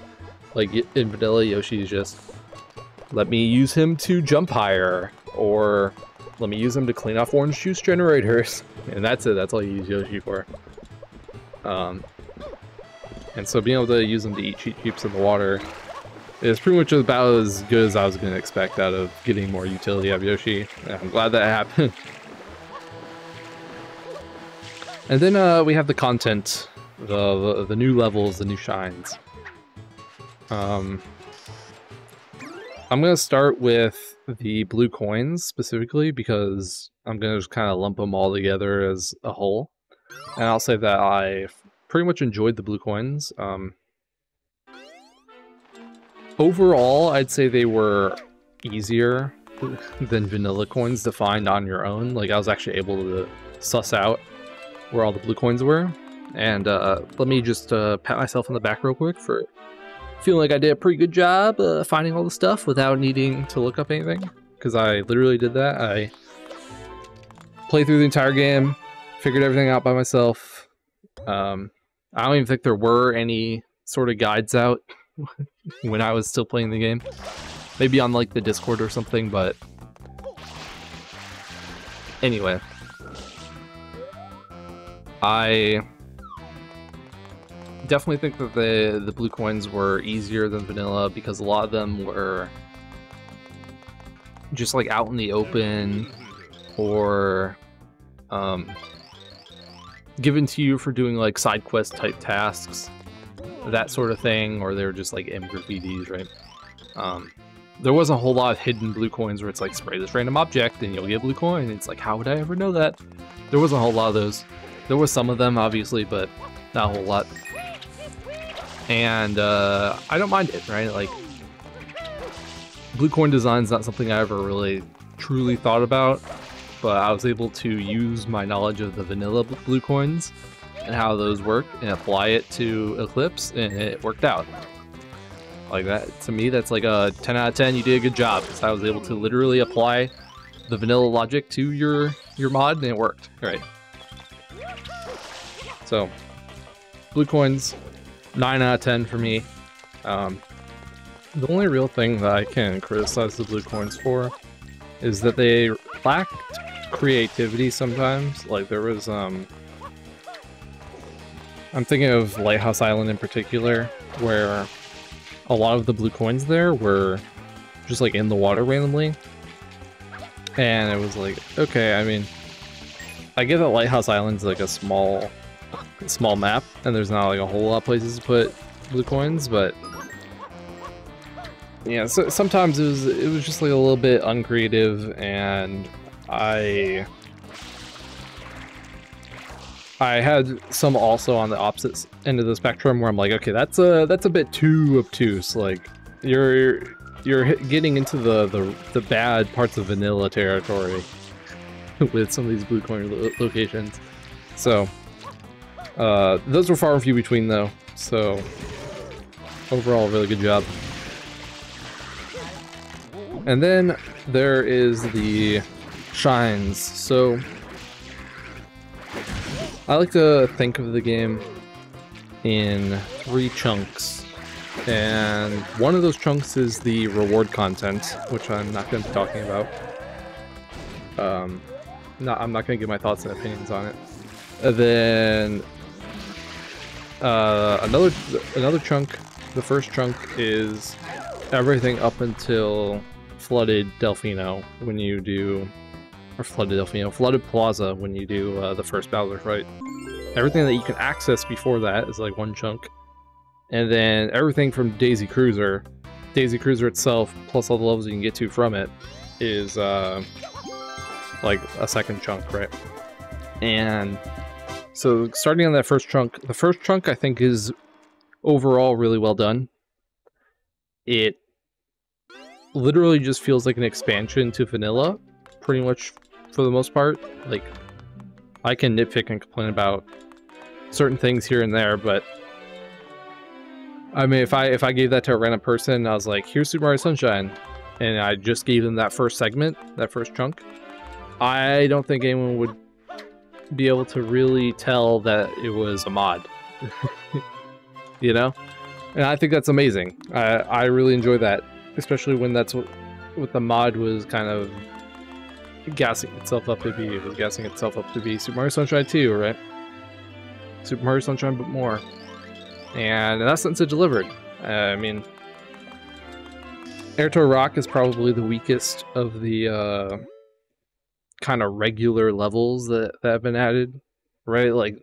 Like in vanilla, Yoshi's just, let me use him to jump higher, or let me use him to clean off orange juice generators. And that's it, that's all you use Yoshi for. And so being able to use them to eat Cheep Cheeps in the water is pretty much about as good as I was going to expect out of getting more utility out of Yoshi. And I'm glad that happened. And then we have the content, the new levels, the new shines. I'm going to start with the blue coins specifically, because I'm going to just kind of lump them all together as a whole. And I'll say that I pretty much enjoyed the blue coins. Overall, I'd say they were easier than vanilla coins to find on your own. Like, I was actually able to suss out where all the blue coins were. And let me just pat myself on the back real quick for feeling like I did a pretty good job finding all the stuff without needing to look up anything, because I literally did that. I played through the entire game, figured everything out by myself. I don't even think there were any sort of guides out when I was still playing the game. Maybe on like the Discord or something, but anyway. I definitely think that the blue coins were easier than vanilla, because a lot of them were just like out in the open, or given to you for doing like side quest type tasks, that sort of thing, or they're just like M graffitis, right? There wasn't a whole lot of hidden blue coins where it's like spray this random object and you'll get a blue coin. It's like, how would I ever know that? There wasn't a whole lot of those. There was some of them, obviously, but not a whole lot. And I don't mind it, right? Like, blue coin design's not something I ever really truly thought about, but I was able to use my knowledge of the vanilla blue coins and how those work and apply it to Eclipse, and it worked out. Like that, to me, that's like a 10 out of 10. You did a good job, because I was able to literally apply the vanilla logic to your mod, and it worked. Right. So, blue coins, 9 out of 10 for me. The only real thing that I can criticize the blue coins for is that they lacked creativity sometimes. Like there was, I'm thinking of Lighthouse Island in particular, where a lot of the blue coins there were just like in the water randomly. And it was like, okay, I mean, I get that Lighthouse Island's like a small map, and there's not like a whole lot of places to put blue coins, but yeah, so sometimes it was just like a little bit uncreative, and I had some also on the opposite end of the spectrum where I'm like, okay, that's a bit too obtuse. Like you're getting into the bad parts of vanilla territory with some of these blue coin locations. So those were far and few between though. So overall, really good job. And then there is the shines. So I like to think of the game in 3 chunks, and one of those chunks is the reward content, which I'm not going to be talking about. I'm not going to give my thoughts and opinions on it. And then another chunk, the first chunk, is everything up until Flooded Delfino when you do, or Flooded Delfino, Flooded Plaza when you do the first Bowser fight. Everything that you can access before that is like one chunk. And then everything from Daisy Cruiser itself, plus all the levels you can get to from it, is like a second chunk, right? And so starting on that first chunk, the first chunk I think is overall really well done. It literally just feels like an expansion to vanilla, pretty much for the most part. Like, I can nitpick and complain about certain things here and there, but I mean, if I gave that to a random person, I was like, here's Super Mario Sunshine, and I just gave them that first segment, that first chunk, I don't think anyone would be able to really tell that it was a mod. You know? And I think that's amazing. I really enjoy that, especially when that's what the mod was kind of gassing itself up to be. It was gassing itself up to be Super Mario Sunshine 2, right? Super Mario Sunshine, but more. And in that sense, it delivered. I mean, Air Tour Rock is probably the weakest of the kind of regular levels that have been added, right? Like,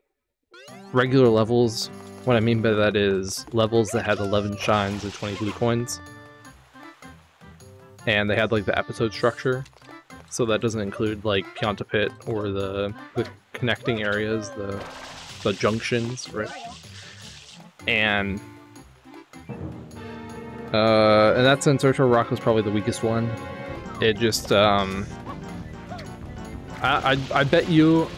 regular levels, what I mean by that is levels that had 11 shines and 20 blue coins. And they had, like, the episode structure. So that doesn't include, like, Pianta Pit or the connecting areas, the junctions, right? And in that sense, Air Tour Rock was probably the weakest one. It just, I bet you,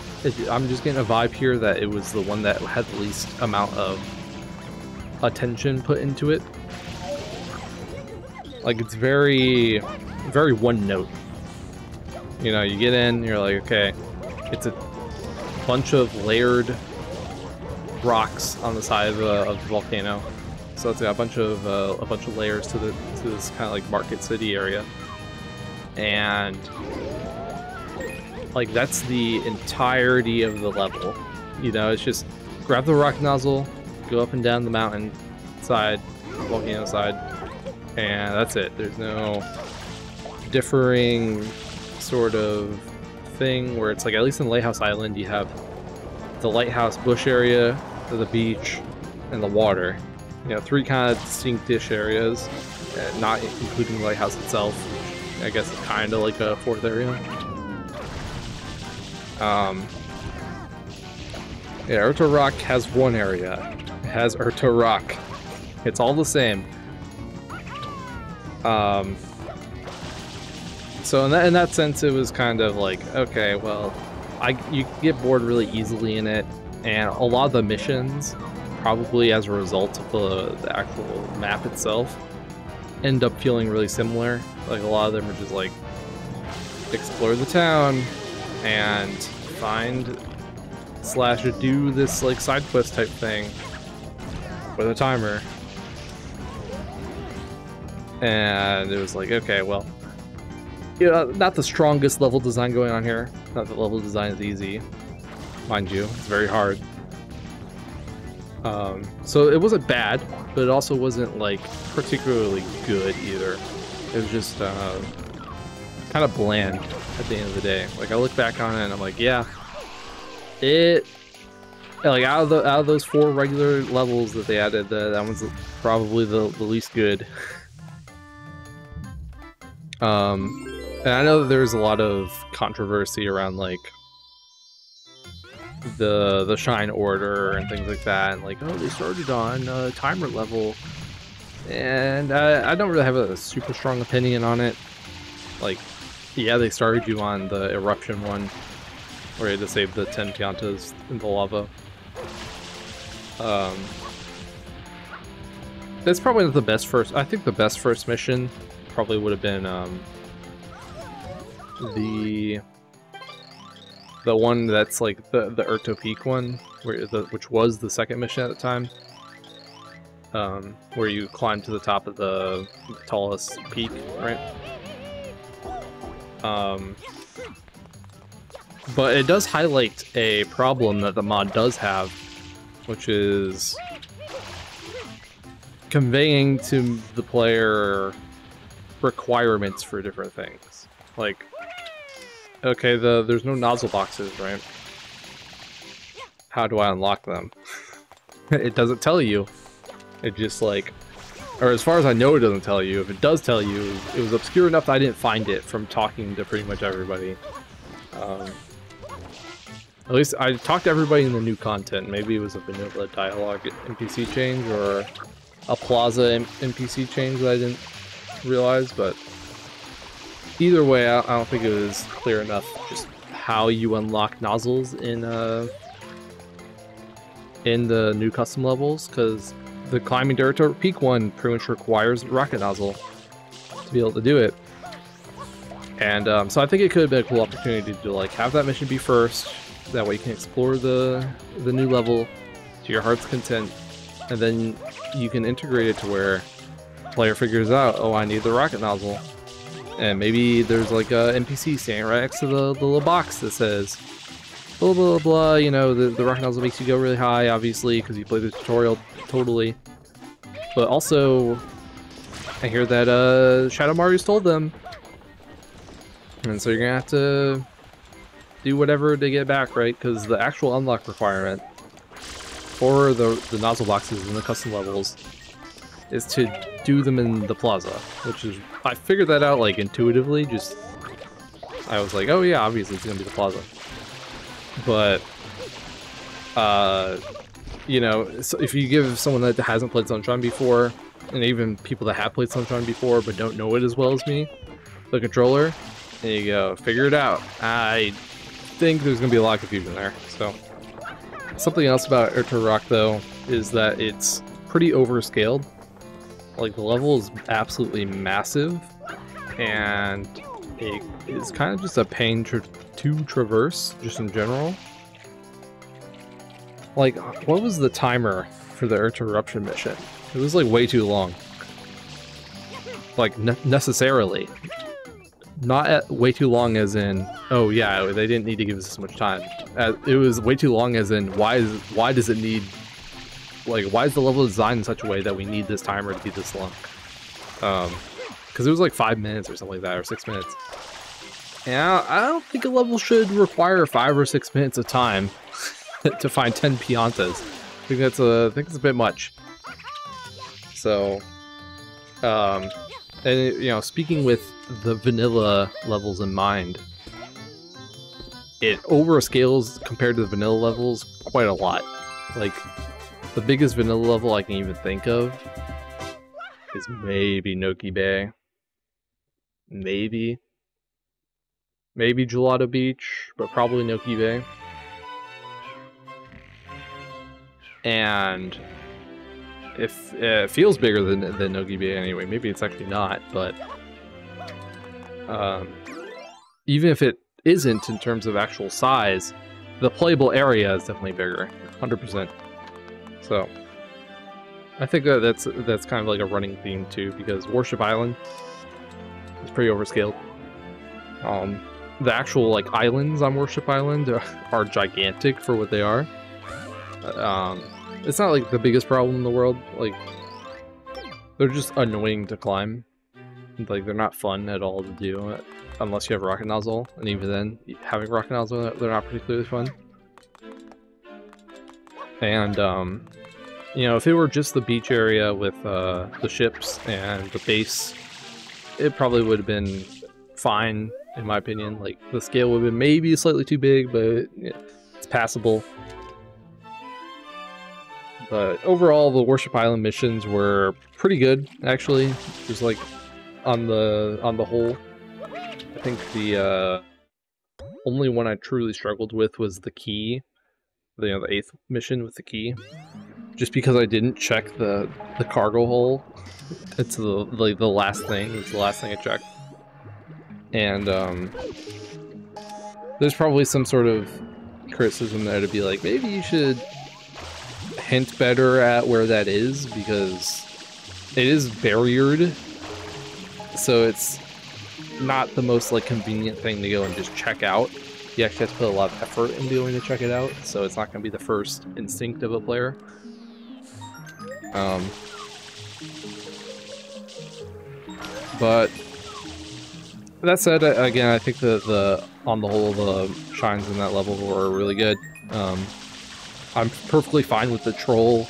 I'm just getting a vibe here that it was the one that had the least amount of attention put into it. Like, it's very, very one note. You know, you get in, you're like, okay, it's a bunch of layered rocks on the side of the volcano. So it's got a bunch of layers to this kind of like Market City area, and like that's the entirety of the level. You know, it's just grab the rock nozzle, go up and down the mountain side, volcano side, and that's it. There's no differing sort of thing where it's like, at least in Lighthouse Island, you have the lighthouse bush area, the beach, and the water. You know, 3 kind of distinct-ish areas, not including the lighthouse itself, which I guess is kind of like a 4th area. Yeah, Urto Rock has 1 area. It has Urto Rock. It's all the same. So in that sense, it was kind of like, okay, well, you get bored really easily in it, and a lot of the missions, probably as a result of the actual map itself, end up feeling really similar. Like, a lot of them are just like, explore the town, and find / do this like side quest type thing with a timer. And it was like, okay, well, you know, not the strongest level design going on here. Not that level design is easy, mind you. It's very hard. So it wasn't bad, but it also wasn't like particularly good either. It was just kind of bland at the end of the day. Like, I look back on it and I'm like, yeah, like out of those 4 regular levels that they added, that one's probably the least good. And I know that there's a lot of controversy around like the Shine Order and things like that, and like, oh, they started on a timer level, and I don't really have a super strong opinion on it. Like, yeah, they started you on the eruption one, where you had to save the 10 Piantas in the lava. That's probably not the best first. I think the best first mission probably would have been the one that's like the Urto Peak one, which was the second mission at the time, where you climb to the top of the tallest peak, right? But it does highlight a problem that the mod does have, which is conveying to the player requirements for different things. Like, okay, there's no nozzle boxes, right? How do I unlock them? It doesn't tell you. It just like, or as far as I know, it doesn't tell you. If it does tell you, it was obscure enough that I didn't find it from talking to pretty much everybody. At least I talked to everybody in the new content. Maybe it was a vanilla dialogue NPC change or a plaza NPC change that I didn't realize, but either way, I don't think it was clear enough just how you unlock nozzles in the new custom levels, because the climbing to Urto Peak one pretty much requires rocket nozzle to be able to do it. And so I think it could have been a cool opportunity to like have that mission be first. That way you can explore the new level to your heart's content, and then you can integrate it to where the player figures out, oh, I need the rocket nozzle. And maybe there's like a NPC standing right next to the little box that says, blah blah blah, you know, the rocket nozzle makes you go really high, obviously, because you play the tutorial totally. But also, I hear that Shadow Mario stole them. And so you're gonna have to do whatever to get back, right? Because the actual unlock requirement for the nozzle boxes in the custom levels is to do them in the plaza, which is, I figured that out like intuitively, just I was like, oh yeah, obviously it's gonna be the plaza. But you know, so if you give someone that hasn't played Sunshine before, and even people that have played Sunshine before but don't know it as well as me, the controller, there you go, figure it out. I think there's gonna be a lot of confusion there. So something else about Urto Rock though is that it's pretty overscaled. Like, the level is absolutely massive, and it is kind of just a pain to traverse just in general. Like, what was the timer for the Urto Eruption mission? It was like way too long. Like, necessarily. Not at way too long as in, oh yeah, they didn't need to give us this much time. It was way too long as in, why does it need, like, why is the level designed in such a way that we need this timer to be this long? because it was like 5 minutes or something like that, or 6 minutes. And I don't think a level should require 5 or 6 minutes of time to find 10 Piantas. I think that's it's a bit much. So, and you know, speaking with the vanilla levels in mind, it overscales compared to the vanilla levels quite a lot. Like, the biggest vanilla level I can even think of is maybe Noki Bay. Maybe Gelato Beach, but probably Noki Bay. And if it feels bigger than Noki Bay anyway, maybe it's actually not, but even if it isn't in terms of actual size, the playable area is definitely bigger, 100%. So I think that's kind of like a running theme too, because Worship Island is pretty overscaled. The actual like islands on Worship Island are gigantic for what they are. It's not like the biggest problem in the world. Like, they're just annoying to climb. Like, they're not fun at all to do unless you have Rocket Nozzle, and even then, having Rocket Nozzle, they're not particularly fun. And you know, if it were just the beach area with the ships and the base, it probably would have been fine, in my opinion. Like, the scale would have been maybe slightly too big, but it's passable. But overall, the Worship Island missions were pretty good, actually. Just like on the whole. I think the only one I truly struggled with was the key. The 8th mission with the key. Just because I didn't check the cargo hole. It's the last thing. It's the last thing I checked. And there's probably some sort of criticism there to be like, maybe you should hint better at where that is, because it is barriered, so it's not the most like convenient thing to go and just check out. You actually have to put a lot of effort in going to check it out, so it's not going to be the first instinct of a player. But that said, again, I think the on the whole, the shines in that level were really good. I'm perfectly fine with the troll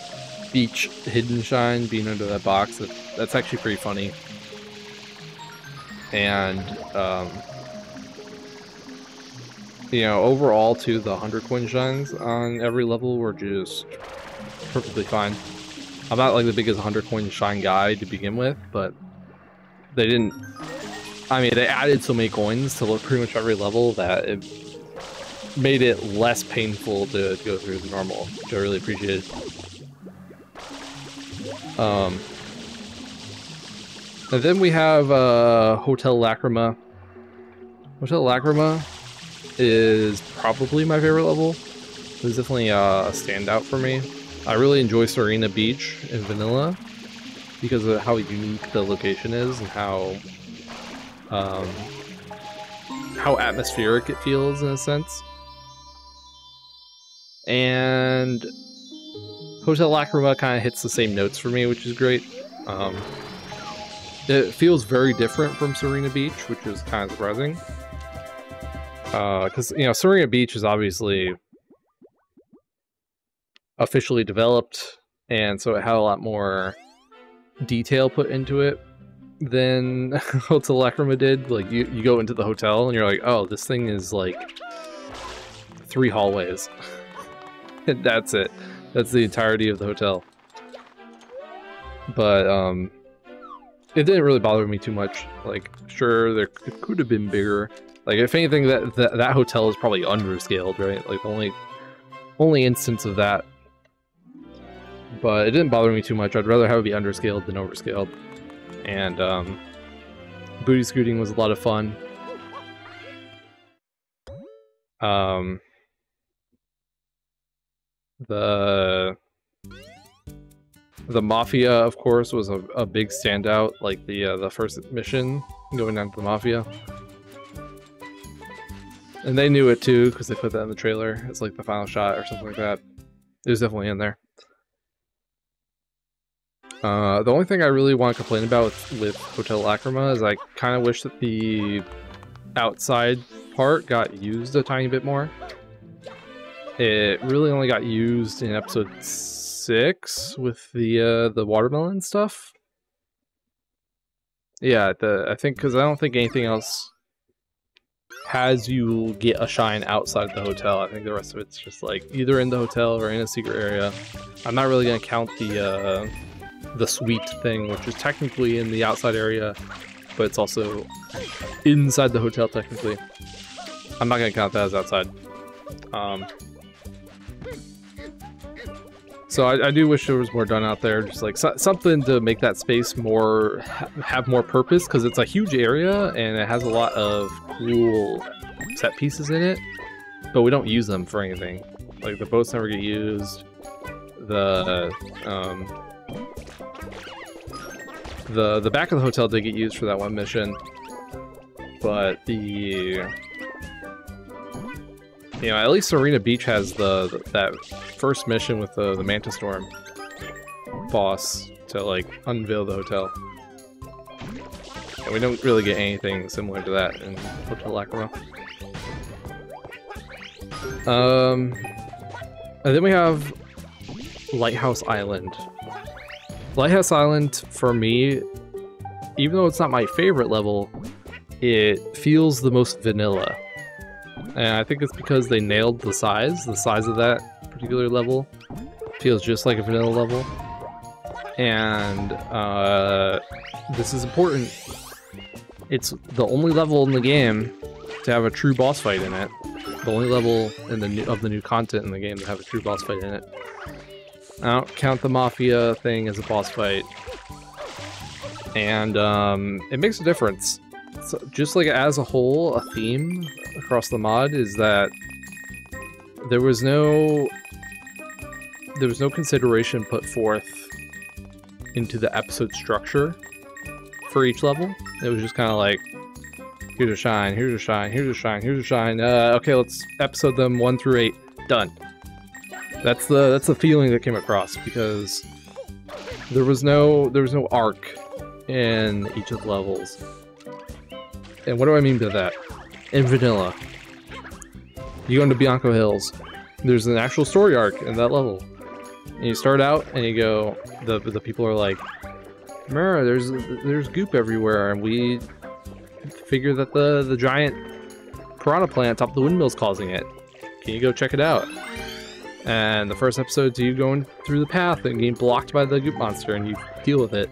beach hidden shine being under that box. That's actually pretty funny. And you know, overall too, the 100 coin shines on every level were just perfectly fine. I'm not like the biggest 100 coin shine guy to begin with, but they didn't. I mean, they added so many coins to pretty much every level that it made it less painful to go through than normal, which I really appreciated. And then we have Hotel Lacrima. Hotel Lacrima is probably my favorite level. It was definitely a standout for me. I really enjoy Serena Beach in vanilla because of how unique the location is and how atmospheric it feels in a sense. And Hotel Lacrima kind of hits the same notes for me, which is great. It feels very different from Serena Beach, which is kind of surprising. Because, you know, Serena Beach is obviously officially developed, and so it had a lot more detail put into it than Hotel Lacrima did. Like, you go into the hotel and you're like, oh, this thing is like 3 hallways. And that's it. That's the entirety of the hotel. But it didn't really bother me too much. Like, sure, it could have been bigger. Like, if anything, that hotel is probably underscaled, right? Like, the only instance of that. But it didn't bother me too much. I'd rather have it be underscaled than overscaled. And booty scooting was a lot of fun. The Mafia, of course, was a big standout. Like the first mission, going down to the Mafia. And they knew it too, because they put that in the trailer. It's like the final shot or something like that. It was definitely in there. The only thing I really want to complain about with Hotel Lacrima is I kind of wish that the outside part got used a tiny bit more. It really only got used in episode 6 with the watermelon stuff. Yeah, I think because I don't think anything else has you get a shine outside the hotel. I think the rest of it's just like either in the hotel or in a secret area. I'm not really gonna count the suite thing, which is technically in the outside area, but it's also inside the hotel technically. I'm not gonna count that as outside. So I do wish there was more done out there, just like something to make that space more have more purpose, because it's a huge area and it has a lot of cool set pieces in it, but we don't use them for anything. Like the boats never get used. The back of the hotel did get used for that one mission, but at least Arena Beach has that first mission with the Manta Storm boss to like unveil the hotel. And we don't really get anything similar to that in Hotel Lacrima. And then we have Lighthouse Island. Lighthouse Island, for me, even though it's not my favorite level, it feels the most vanilla. And I think it's because they nailed the size of that particular level. Feels just like a vanilla level. And this is important. It's the only level in the game to have a true boss fight in it. The only level in of the new content in the game to have a true boss fight in it. I don't count the Mafia thing as a boss fight. And it makes a difference. So just like as a whole, a theme across the mod is that there was no consideration put forth into the episode structure for each level. It was just kind of like, here's a shine, here's a shine, here's a shine, here's a shine. Okay, let's episode them 1 through 8. Done. That's the feeling that came across, because there was no arc in each of the levels. And what do I mean by that? In vanilla, you go into Bianco Hills, there's an actual story arc in that level. And you start out and you go, the people are like, Mara, there's goop everywhere, and we figure that the giant piranha plant top of the windmill's causing it. Can you go check it out? And the first episode's you going through the path and getting blocked by the goop monster, and you deal with it.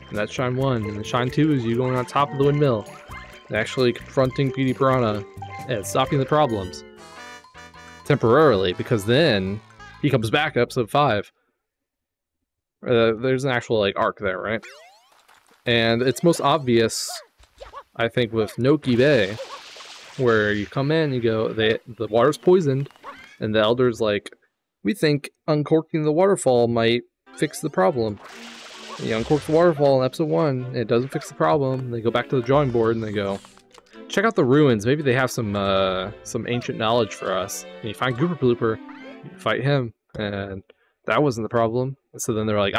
And that's Shine 1. And Shine 2 is you going on top of the windmill and actually confronting Petey Piranha and stopping the problems. Temporarily, because then he comes back episode 5. There's an actual like arc there, right? And it's most obvious, I think, with Noki Bay, where you come in, you go, the water's poisoned, and the Elder's like, we think uncorking the waterfall might fix the problem. And you uncork the waterfall in episode 1, and it doesn't fix the problem. They go back to the drawing board and they go, check out the ruins. Maybe they have some ancient knowledge for us. And you find Gooper Blooper, you fight him, and that wasn't the problem. And so then they're like,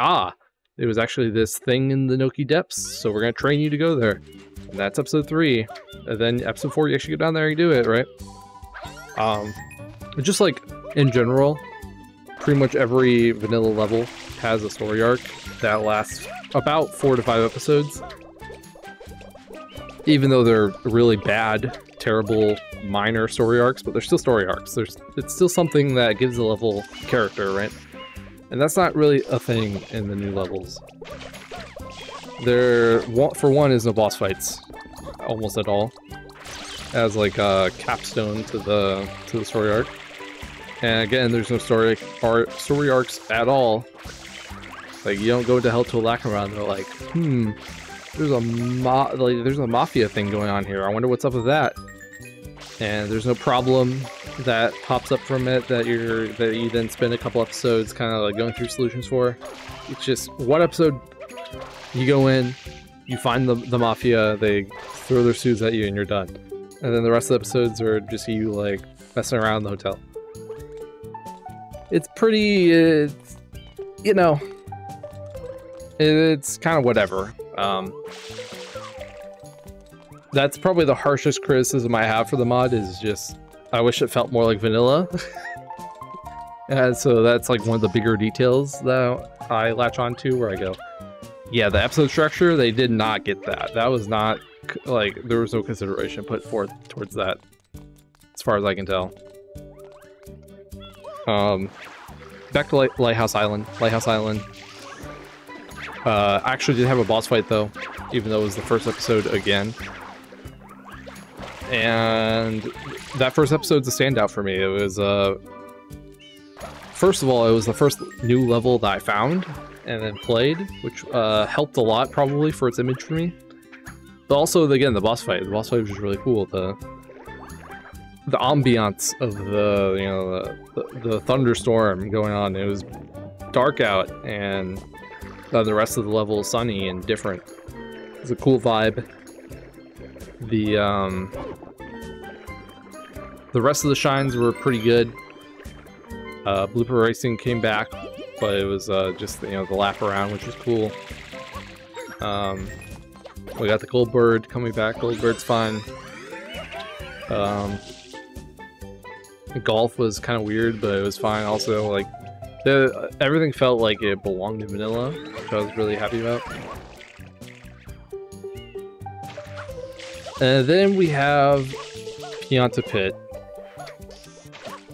it was actually this thing in the Noki depths, so we're gonna train you to go there. And that's episode 3. And then episode 4, you actually go down there and do it, right? Just like in general, pretty much every vanilla level has a story arc that lasts about 4 to 5 episodes. Even though they're really bad, terrible, minor story arcs, but they're still story arcs. It's still something that gives the level character, right? And that's not really a thing in the new levels. There, for one, is no boss fights, almost at all, as like a capstone to the story arc. And again, there's no story arcs at all. Like, you don't go to Hell to Lacrima and they're like, there's a mafia thing going on here. I wonder what's up with that. And there's no problem that pops up from it that you then spend a couple episodes kind of like going through solutions for. It's just one episode, you go in, you find the mafia, they throw their suits at you, and you're done. And then the rest of the episodes are just you like messing around in the hotel. It's pretty, It's kind of whatever. That's probably the harshest criticism I have for the mod, is just I wish it felt more like vanilla. And so that's like one of the bigger details that I latch onto, where I go, yeah, the episode structure, they did not get that. That was not, like, there was no consideration put forth towards that, as far as I can tell. Back to Lighthouse Island. Lighthouse Island. Actually did have a boss fight, though, even though it was the first episode again. And that first episode's a standout for me. It was, first of all, it was the first new level that I found and then played, which helped a lot probably for its image for me. But also, again, the boss fight. The boss fight was just really cool. The ambiance of the, you know, the thunderstorm going on. It was dark out, and the rest of the level is sunny and different. It was a cool vibe. The rest of the shines were pretty good. Blooper Racing came back, but it was just, you know, the lap around, which was cool. We got the Goldbird coming back. Goldbird's fun. Golf was kind of weird, but it was fine. Also, like, everything felt like it belonged in vanilla, which I was really happy about. And then we have Pianta Pit.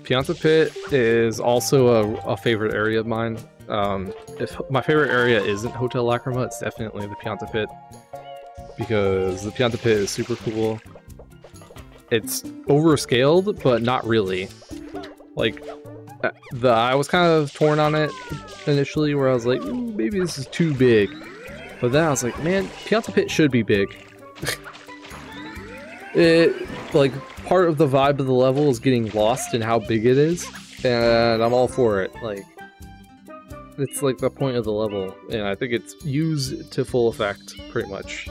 Pianta Pit is also a favorite area of mine. If my favorite area isn't Hotel Lacrima, it's definitely the Pianta Pit, because the Pianta Pit is super cool. It's overscaled, but not really. Like, I was kind of torn on it initially, where I was like, maybe this is too big. But then I was like, man, Pianta Pit should be big. Like, part of the vibe of the level is getting lost in how big it is, and I'm all for it. Like, it's like the point of the level, and I think it's used to full effect, pretty much.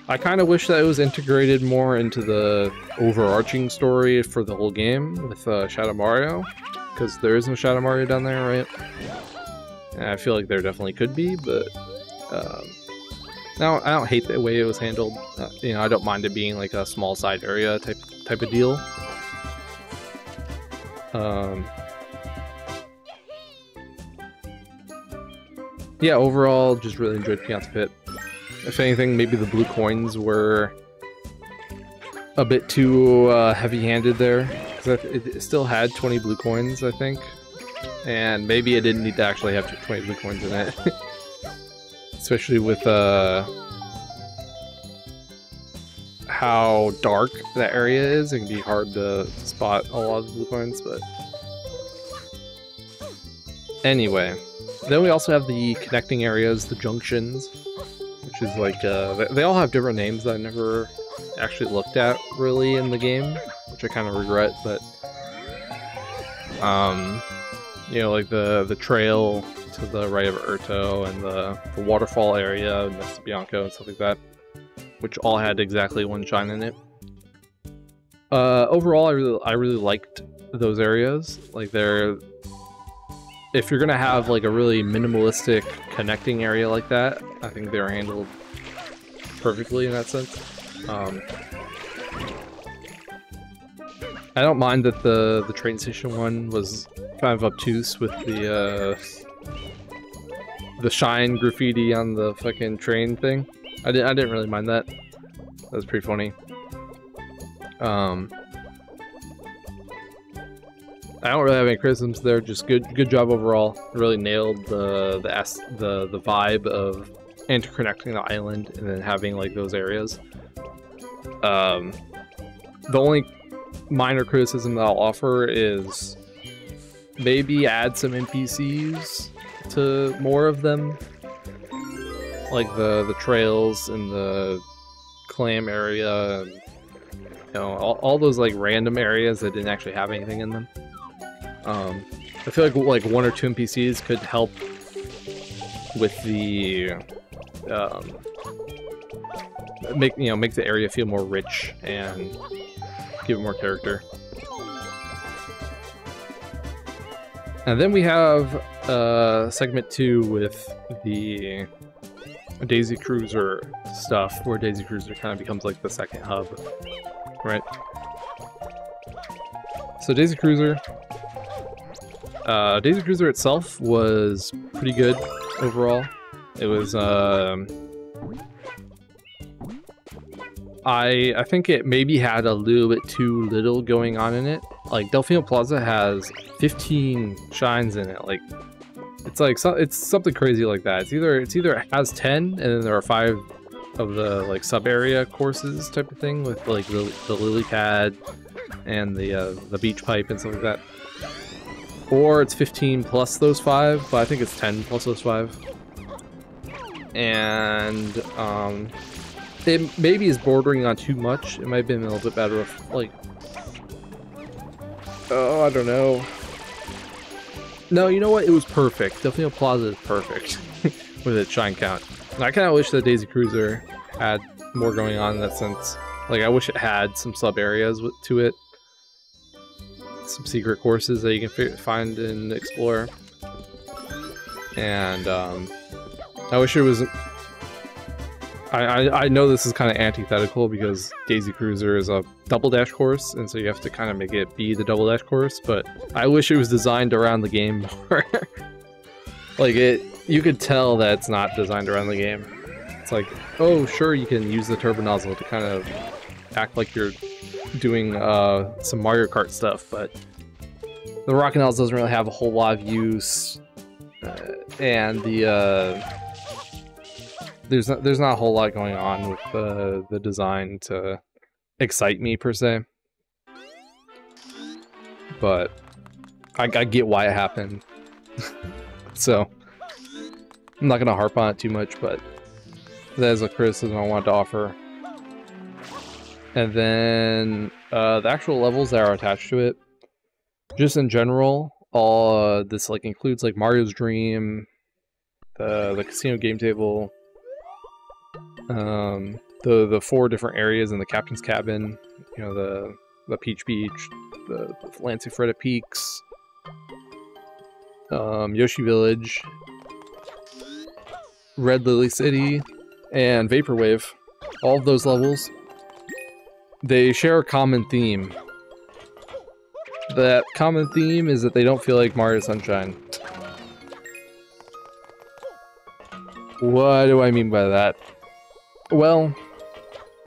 I kind of wish that it was integrated more into the overarching story for the whole game with Shadow Mario, because there is no Shadow Mario down there, right? And I feel like there definitely could be, but no, I don't hate the way it was handled. You know, I don't mind it being like a small side area type of deal. Yeah, overall, just really enjoyed Pianta Pit. If anything, maybe the blue coins were a bit too heavy-handed there, because it still had 20 blue coins, I think, and maybe it didn't need to actually have 20 blue coins in it. Especially with how dark that area is, it can be hard to spot a lot of the blue coins, but anyway. Then we also have the connecting areas, the junctions, which is like, they all have different names that I never actually looked at really in the game, which I kind of regret, but you know, like the trail to the right of Urto, and the waterfall area next to Bianco and stuff like that, which all had exactly one shine in it. Overall, I really liked those areas. Like, if you're gonna have like a really minimalistic connecting area like that, I think they're handled perfectly in that sense. I don't mind that the train station one was kind of obtuse with the shine graffiti on the fucking train thing. I didn't really mind that. That was pretty funny. I don't really have any criticisms there. Just good job overall. Really nailed the vibe of interconnecting the island and then having like those areas. The only minor criticism that I'll offer is maybe add some NPCs to more of them, like the trails and the clam area, and, you know, all those like random areas that didn't actually have anything in them. I feel like one or two NPCs could help with the make the area feel more rich and give it more character. And then we have segment 2 with the Daisy Cruiser stuff, where Daisy Cruiser kind of becomes like the second hub, right? So Daisy Cruiser itself was pretty good overall. It was I think it maybe had a little bit too little going on in it. Like Delfino Plaza has 15 shines in it. Like it's something crazy like that. It's either it has 10 and then there are 5 of the like sub area courses type of thing with like the lily pad and the beach pipe and stuff like that. Or it's 15 plus those 5, but I think it's 10 plus those 5. And it maybe is bordering on too much. It might have been a little bit better if, like, oh, I don't know. No, you know what? It was perfect. Delfino Plaza is perfect with its shine count. And I kind of wish that Daisy Cruiser had more going on in that sense. Like, I wish it had some sub areas to it. Some secret courses that you can find and explore. And I wish it was... I know this is kind of antithetical because Daisy Cruiser is a double dash course, and so you have to kind of make it be the double dash course, but I wish it was designed around the game more. Like, you could tell that it's not designed around the game. It's like, oh, sure, you can use the turbo nozzle to kind of act like you're doing some Mario Kart stuff, but the rocket nozzle doesn't really have a whole lot of use, and there's not a whole lot going on with the design to excite me per se, but I get why it happened. So I'm not gonna harp on it too much, but that is a criticism I wanted to offer. And then the actual levels that are attached to it, just in general, all this like includes like Mario's Dream, the casino game table, the 4 different areas in the captain's cabin, you know, the Peach Beach, the Lancifreda Peaks, Yoshi Village, Red Lily City, and Vaporwave. All of those levels, they share a common theme. That common theme is that they don't feel like Mario Sunshine. What do I mean by that? Well,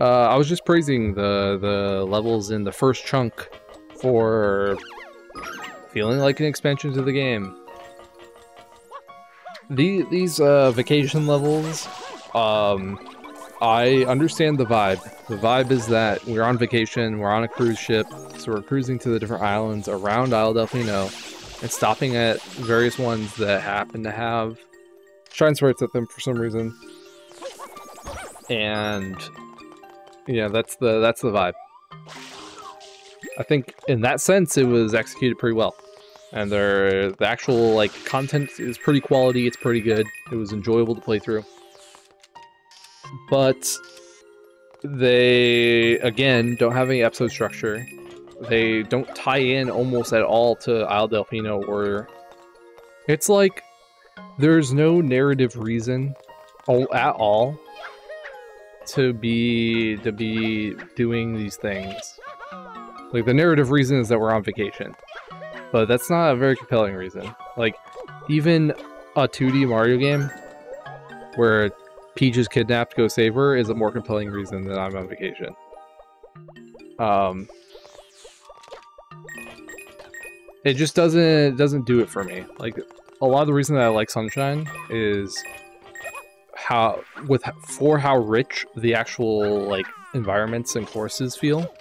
I was just praising the levels in the first chunk for feeling like an expansion to the game. These vacation levels, I understand the vibe. The vibe is that we're on vacation, we're on a cruise ship, so we're cruising to the different islands around Isle Delfino and stopping at various ones that happen to have shine sprites at them for some reason. And yeah, that's the vibe. I think in that sense it was executed pretty well. And the actual like content is pretty quality, it's pretty good. It was enjoyable to play through. But they, again, don't have any episode structure. They don't tie in almost at all to Isle Delfino, or it's like there's no narrative reason at all to be doing these things. Like, the narrative reason is that we're on vacation, but that's not a very compelling reason. Like, even a 2D Mario game where Peach is kidnapped, go save her, is a more compelling reason than I'm on vacation. It just doesn't do it for me. Like, a lot of the reason that I like Sunshine is how rich the actual like environments and courses feel.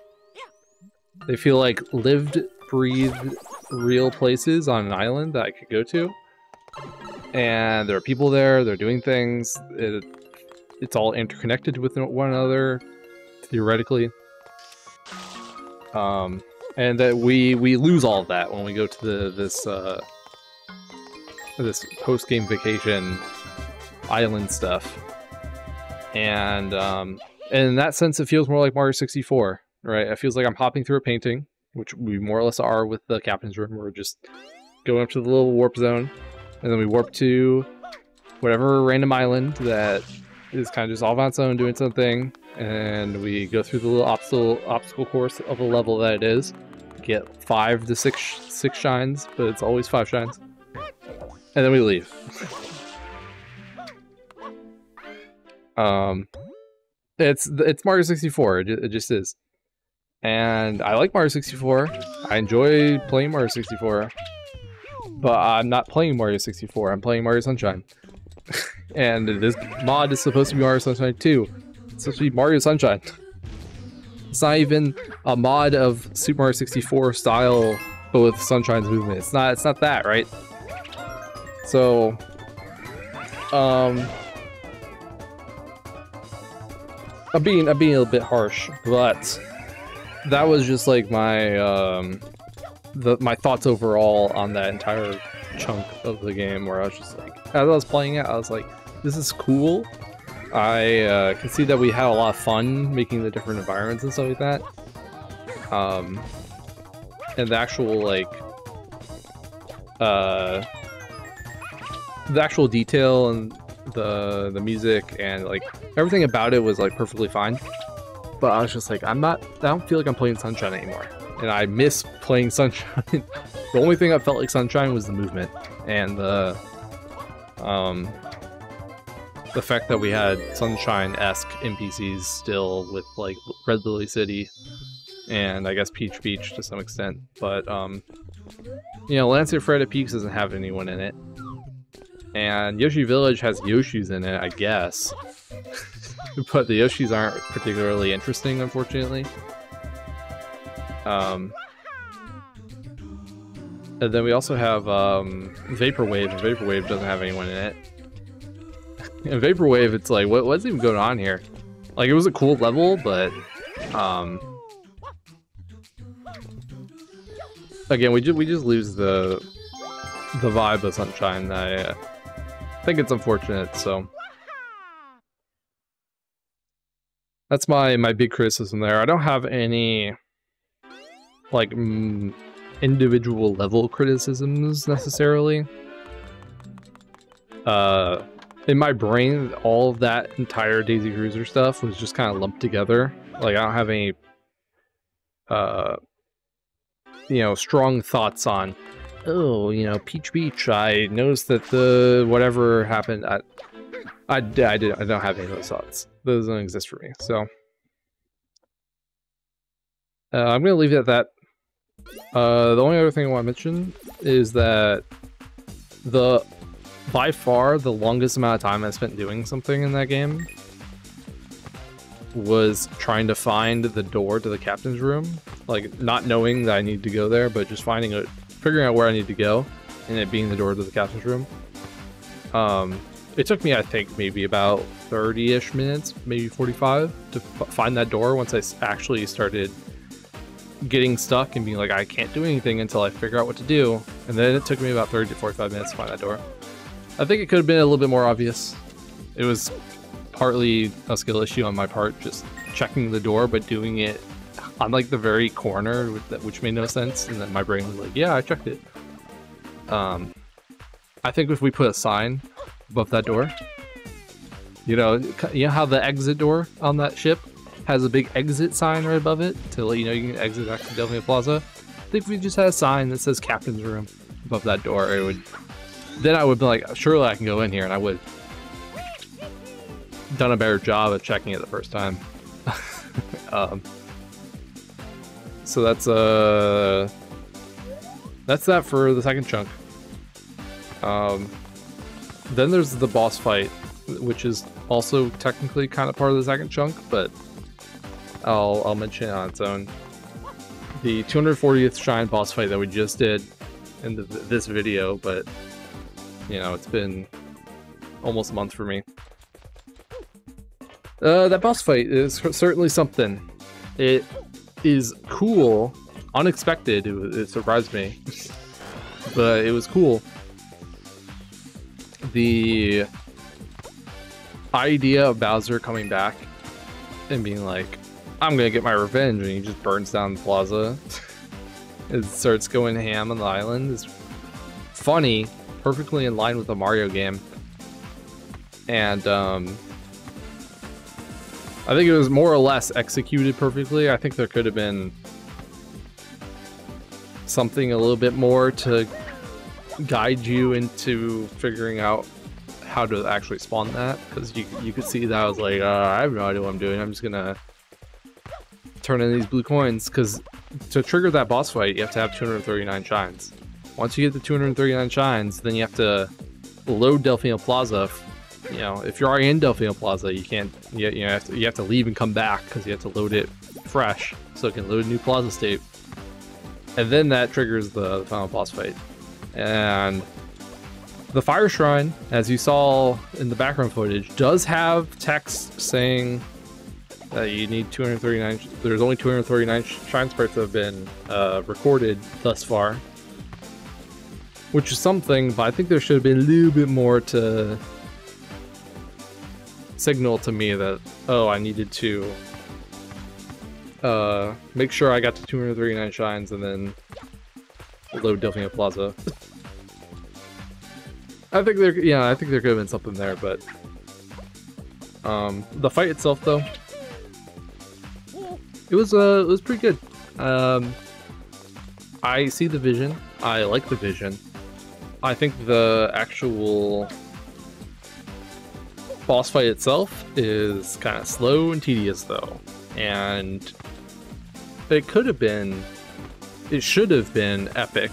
They feel like lived, breathed, real places on an island that I could go to. And there are people there, they're doing things, it's all interconnected with one another, theoretically. And that we lose all of that when we go to this post-game vacation island stuff. And in that sense, it feels more like Mario 64, right? It feels like I'm hopping through a painting, which we more or less are with the Captain's Room. We're just going up to the little warp zone, and then we warp to whatever random island that is kind of just all on its own doing something, and we go through the little obstacle course of a level that it is. Get 5 to 6 shines, but it's always 5 shines, and then we leave. It's Mario 64. It just is, and I like Mario 64. I enjoy playing Mario 64, but I'm not playing Mario 64. I'm playing Mario Sunshine, and this mod is supposed to be Mario Sunshine 2. It's supposed to be Mario Sunshine. It's not even a mod of Super Mario 64 style, but with Sunshine's movement. It's not that, right? So, I'm being a little bit harsh, but that was just like my my thoughts overall on that entire chunk of the game, where I was just like, as I was playing it, I was like, this is cool. I can see that we had a lot of fun making the different environments and stuff like that. And the actual like the actual detail and the music and like everything about it was like perfectly fine. But I was just like, I don't feel like I'm playing Sunshine anymore. And I miss playing Sunshine. The only thing that felt like Sunshine was the movement and the fact that we had Sunshine-esque NPCs still with like Red Lily City and I guess Peach Beach to some extent. But you know, Lancia Fred at Peaks doesn't have anyone in it. And Yoshi Village has Yoshis in it, I guess. But the Yoshis aren't particularly interesting, unfortunately. And then we also have Vaporwave, and Vaporwave doesn't have anyone in it. And Vaporwave, it's like, what's even going on here? Like, it was a cool level, but again, we just lose the vibe of Sunshine. I think it's unfortunate, so that's my big criticism there. I don't have any like individual level criticisms necessarily. In my brain, all of that entire Daisy Cruiser stuff was just kind of lumped together. Like, I don't have any you know, strong thoughts on, oh, you know, Peach Beach, I noticed that the whatever happened. I don't have any of those thoughts. Those don't exist for me. So I'm gonna leave it at that. The only other thing I want to mention is that by far the longest amount of time I spent doing something in that game was trying to find the door to the captain's room. Like, not knowing that I need to go there, but just figuring out where I need to go, and it being the door to the captain's room. It took me, I think, maybe about 30-ish minutes, maybe 45, to find that door once I actually started getting stuck and being like, I can't do anything until I figure out what to do. And then it took me about 30 to 45 minutes to find that door. I think it could have been a little bit more obvious. It was partly a skill issue on my part, just checking the door, but doing it on like the very corner, which made no sense. And then my brain was like, yeah, I checked it. I think if we put a sign above that door, you know how the exit door on that ship has a big exit sign right above it to let you know you can exit back to Delphia Plaza. I think if we just had a sign that says Captain's Room above that door, it would. Then I would be like, surely I can go in here, and I would have done a better job of checking it the first time. So that's that for the second chunk. Then there's the boss fight, which is also technically kind of part of the second chunk, but I'll mention it on its own. The 240th Shine boss fight that we just did in this video, but you know, it's been almost a month for me. That boss fight is certainly something. It is cool, unexpected. It surprised me, but it was cool. The idea of Bowser coming back and being like, I'm gonna get my revenge, and he just burns down the plaza and starts going ham on the island is funny, perfectly in line with the Mario game. And I think it was more or less executed perfectly. I think there could have been something a little bit more to guide you into figuring out how to actually spawn that, because you could see that I was like, I have no idea what I'm doing. I'm just gonna turn in these blue coins, because to trigger that boss fight, you have to have 239 shines. Once you get the 239 shines, then you have to load Delfino Plaza. You know, if you're already in Delfino Plaza, you can't. You have to leave and come back because you have to load it fresh, so it can load a new Plaza state, and then that triggers the final boss fight. And the Fire Shrine, as you saw in the background footage, does have text saying that you need 239. There's only 239 shrine sprites that have been recorded thus far, which is something. But I think there should have been a little bit more to signal to me that, oh, I needed to make sure I got to 239 shines and then load Delfino Plaza. I think there could have been something there, but the fight itself, though, it was pretty good. I see the vision. I like the vision. I think the actual boss fight itself is kind of slow and tedious, though, and it should have been epic.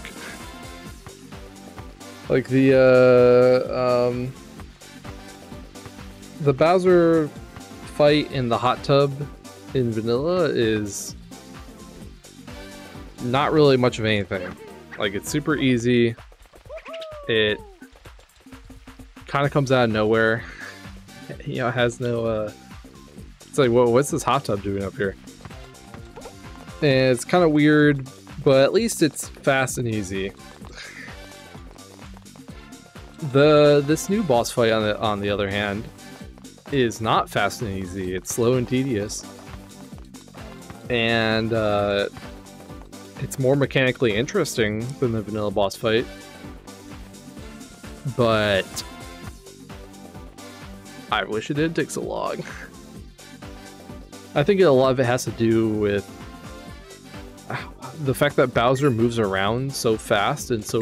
Like the Bowser fight in the hot tub in vanilla is not really much of anything. Like, it's super easy. It kind of comes out of nowhere. You know, it has no it's like, what's this hot tub doing up here? And it's kind of weird, but at least it's fast and easy. This new boss fight, on the other hand, is not fast and easy. It's slow and tedious, and it's more mechanically interesting than the vanilla boss fight. But I wish it didn't take so long. I think a lot of it has to do with the fact that Bowser moves around so fast and so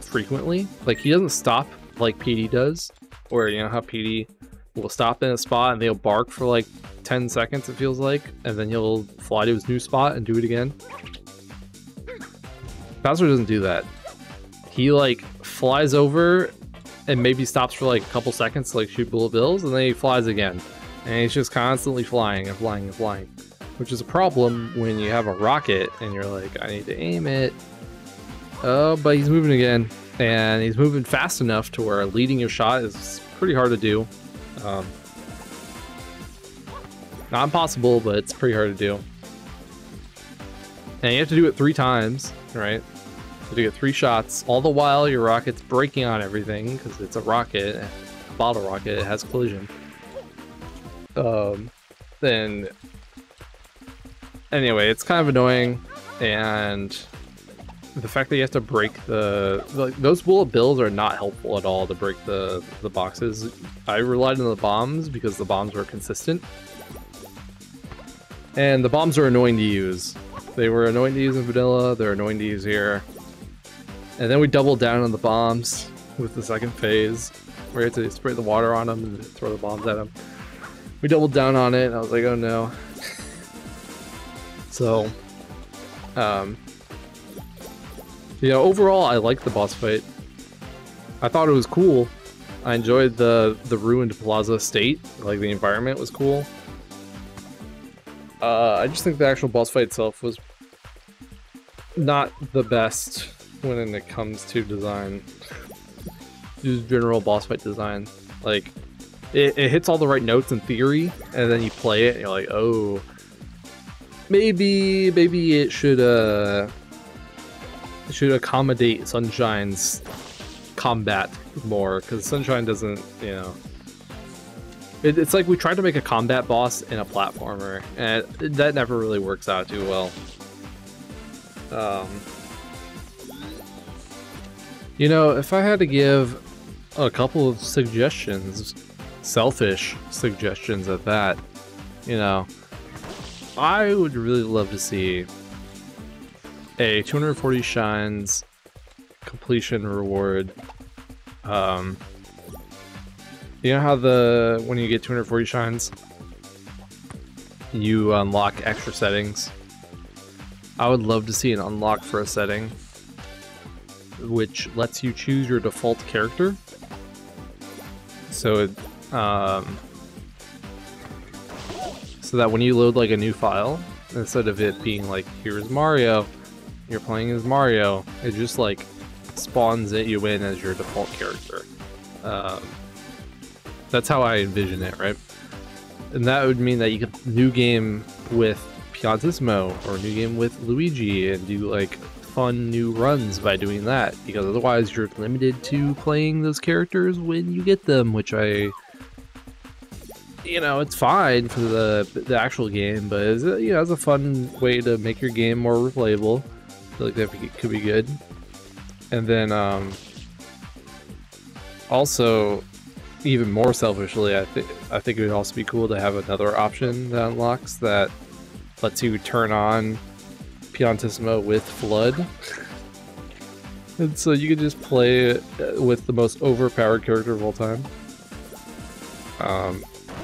frequently. Like, he doesn't stop like Petey does, where, you know how Petey will stop in a spot and they'll bark for like 10 seconds, it feels like, and then he'll fly to his new spot and do it again. Bowser doesn't do that. He like flies over and maybe stops for like a couple seconds to like shoot bullet bills, and then he flies again, and he's just constantly flying and flying and flying, which is a problem when you have a rocket and you're like, I need to aim it. Oh, but he's moving again, and he's moving fast enough to where leading your shot is pretty hard to do. Not impossible, but it's pretty hard to do. And you have to do it 3 times, right? You have to get 3 shots, all the while your rocket's braking on everything, because it's a rocket, a bottle rocket, it has collision. Then anyway, it's kind of annoying, and the fact that you have to break those bullet bills are not helpful at all to break the boxes. I relied on the bombs because the bombs were consistent, and the bombs are annoying to use. They were annoying to use in vanilla, they're annoying to use here. And then we doubled down on the bombs with the second phase, where you have to spray the water on them and throw the bombs at them. We doubled down on it, and I was like, oh no. So, you know, overall, I liked the boss fight. I thought it was cool. I enjoyed the ruined plaza state. Like, the environment was cool. I just think the actual boss fight itself was not the best when it comes to design. Just general boss fight design. Like, it hits all the right notes in theory, and then you play it and you're like, oh, maybe it should accommodate Sunshine's combat more, because Sunshine doesn't, you know. It's like we tried to make a combat boss in a platformer, and that never really works out too well. You know, if I had to give a couple of suggestions, selfish suggestions at that, you know, I would really love to see a 240 shines completion reward. You know how when you get 240 shines, you unlock extra settings? I would love to see an unlock for a setting which lets you choose your default character. So so that when you load like a new file, instead of it being like, here's Mario, you're playing as Mario, it just like spawns you in as your default character. That's how I envision it, right? And that would mean that you could new game with Piantissimo or new game with Luigi and do like fun new runs by doing that, because otherwise you're limited to playing those characters when you get them, which you know, it's fine for the actual game, but it's, you know, it's a fun way to make your game more replayable. I feel like that could be good. And then also, even more selfishly, I think it would also be cool to have another option that unlocks that lets you turn on Piantissimo with Flood. And so you could just play it with the most overpowered character of all time.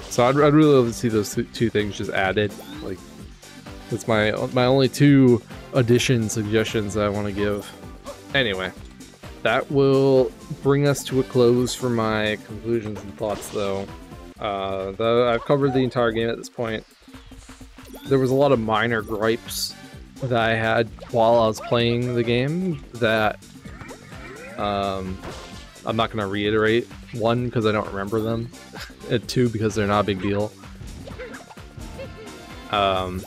So I'd really love to see those two things just added. Like, that's my only two addition suggestions that I want to give. Anyway, that will bring us to a close for my conclusions and thoughts, though. I've covered the entire game at this point. There was a lot of minor gripes that I had while I was playing the game that I'm not going to reiterate. One, because I don't remember them, and two, because they're not a big deal. I'm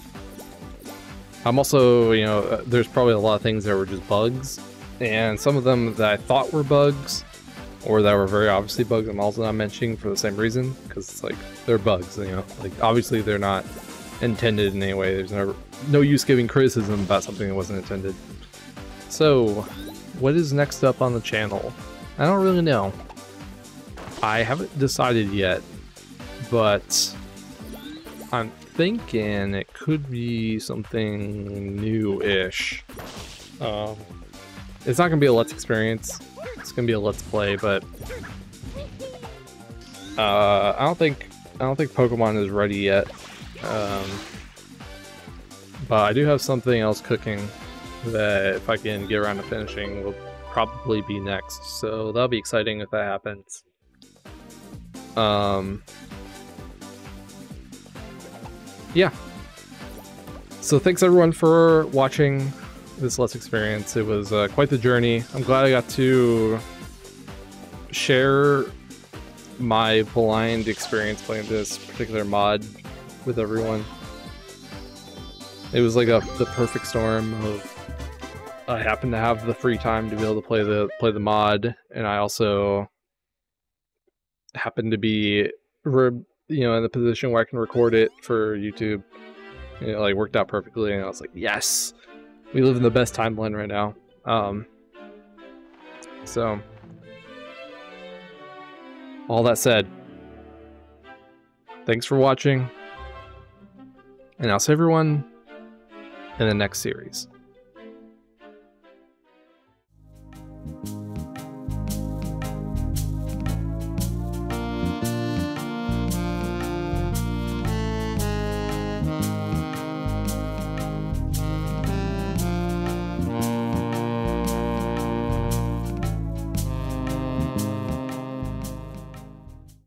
also, you know, there's probably a lot of things that were just bugs, and some of them that I thought were bugs, or that were very obviously bugs, I'm also not mentioning for the same reason, because it's like, they're bugs, you know, like, obviously they're not intended in any way. There's no use giving criticism about something that wasn't intended. So, what is next up on the channel? I don't really know. I haven't decided yet, but I'm thinking it could be something new-ish. It's not gonna be a Let's Experience. It's gonna be a Let's Play, but I don't think Pokemon is ready yet. But I do have something else cooking that, if I can get around to finishing, will probably be next. So that'll be exciting if that happens. Yeah. So thanks everyone for watching this Let's Experience. It was quite the journey. I'm glad I got to share my blind experience playing this particular mod with everyone. It was like the perfect storm of, I happened to have the free time to be able to play the mod, and I also happened to be, you know, in the position where I can record it for YouTube. It like worked out perfectly, and I was like, yes, we live in the best timeline right now. So all that said, thanks for watching, and I'll see everyone in the next series.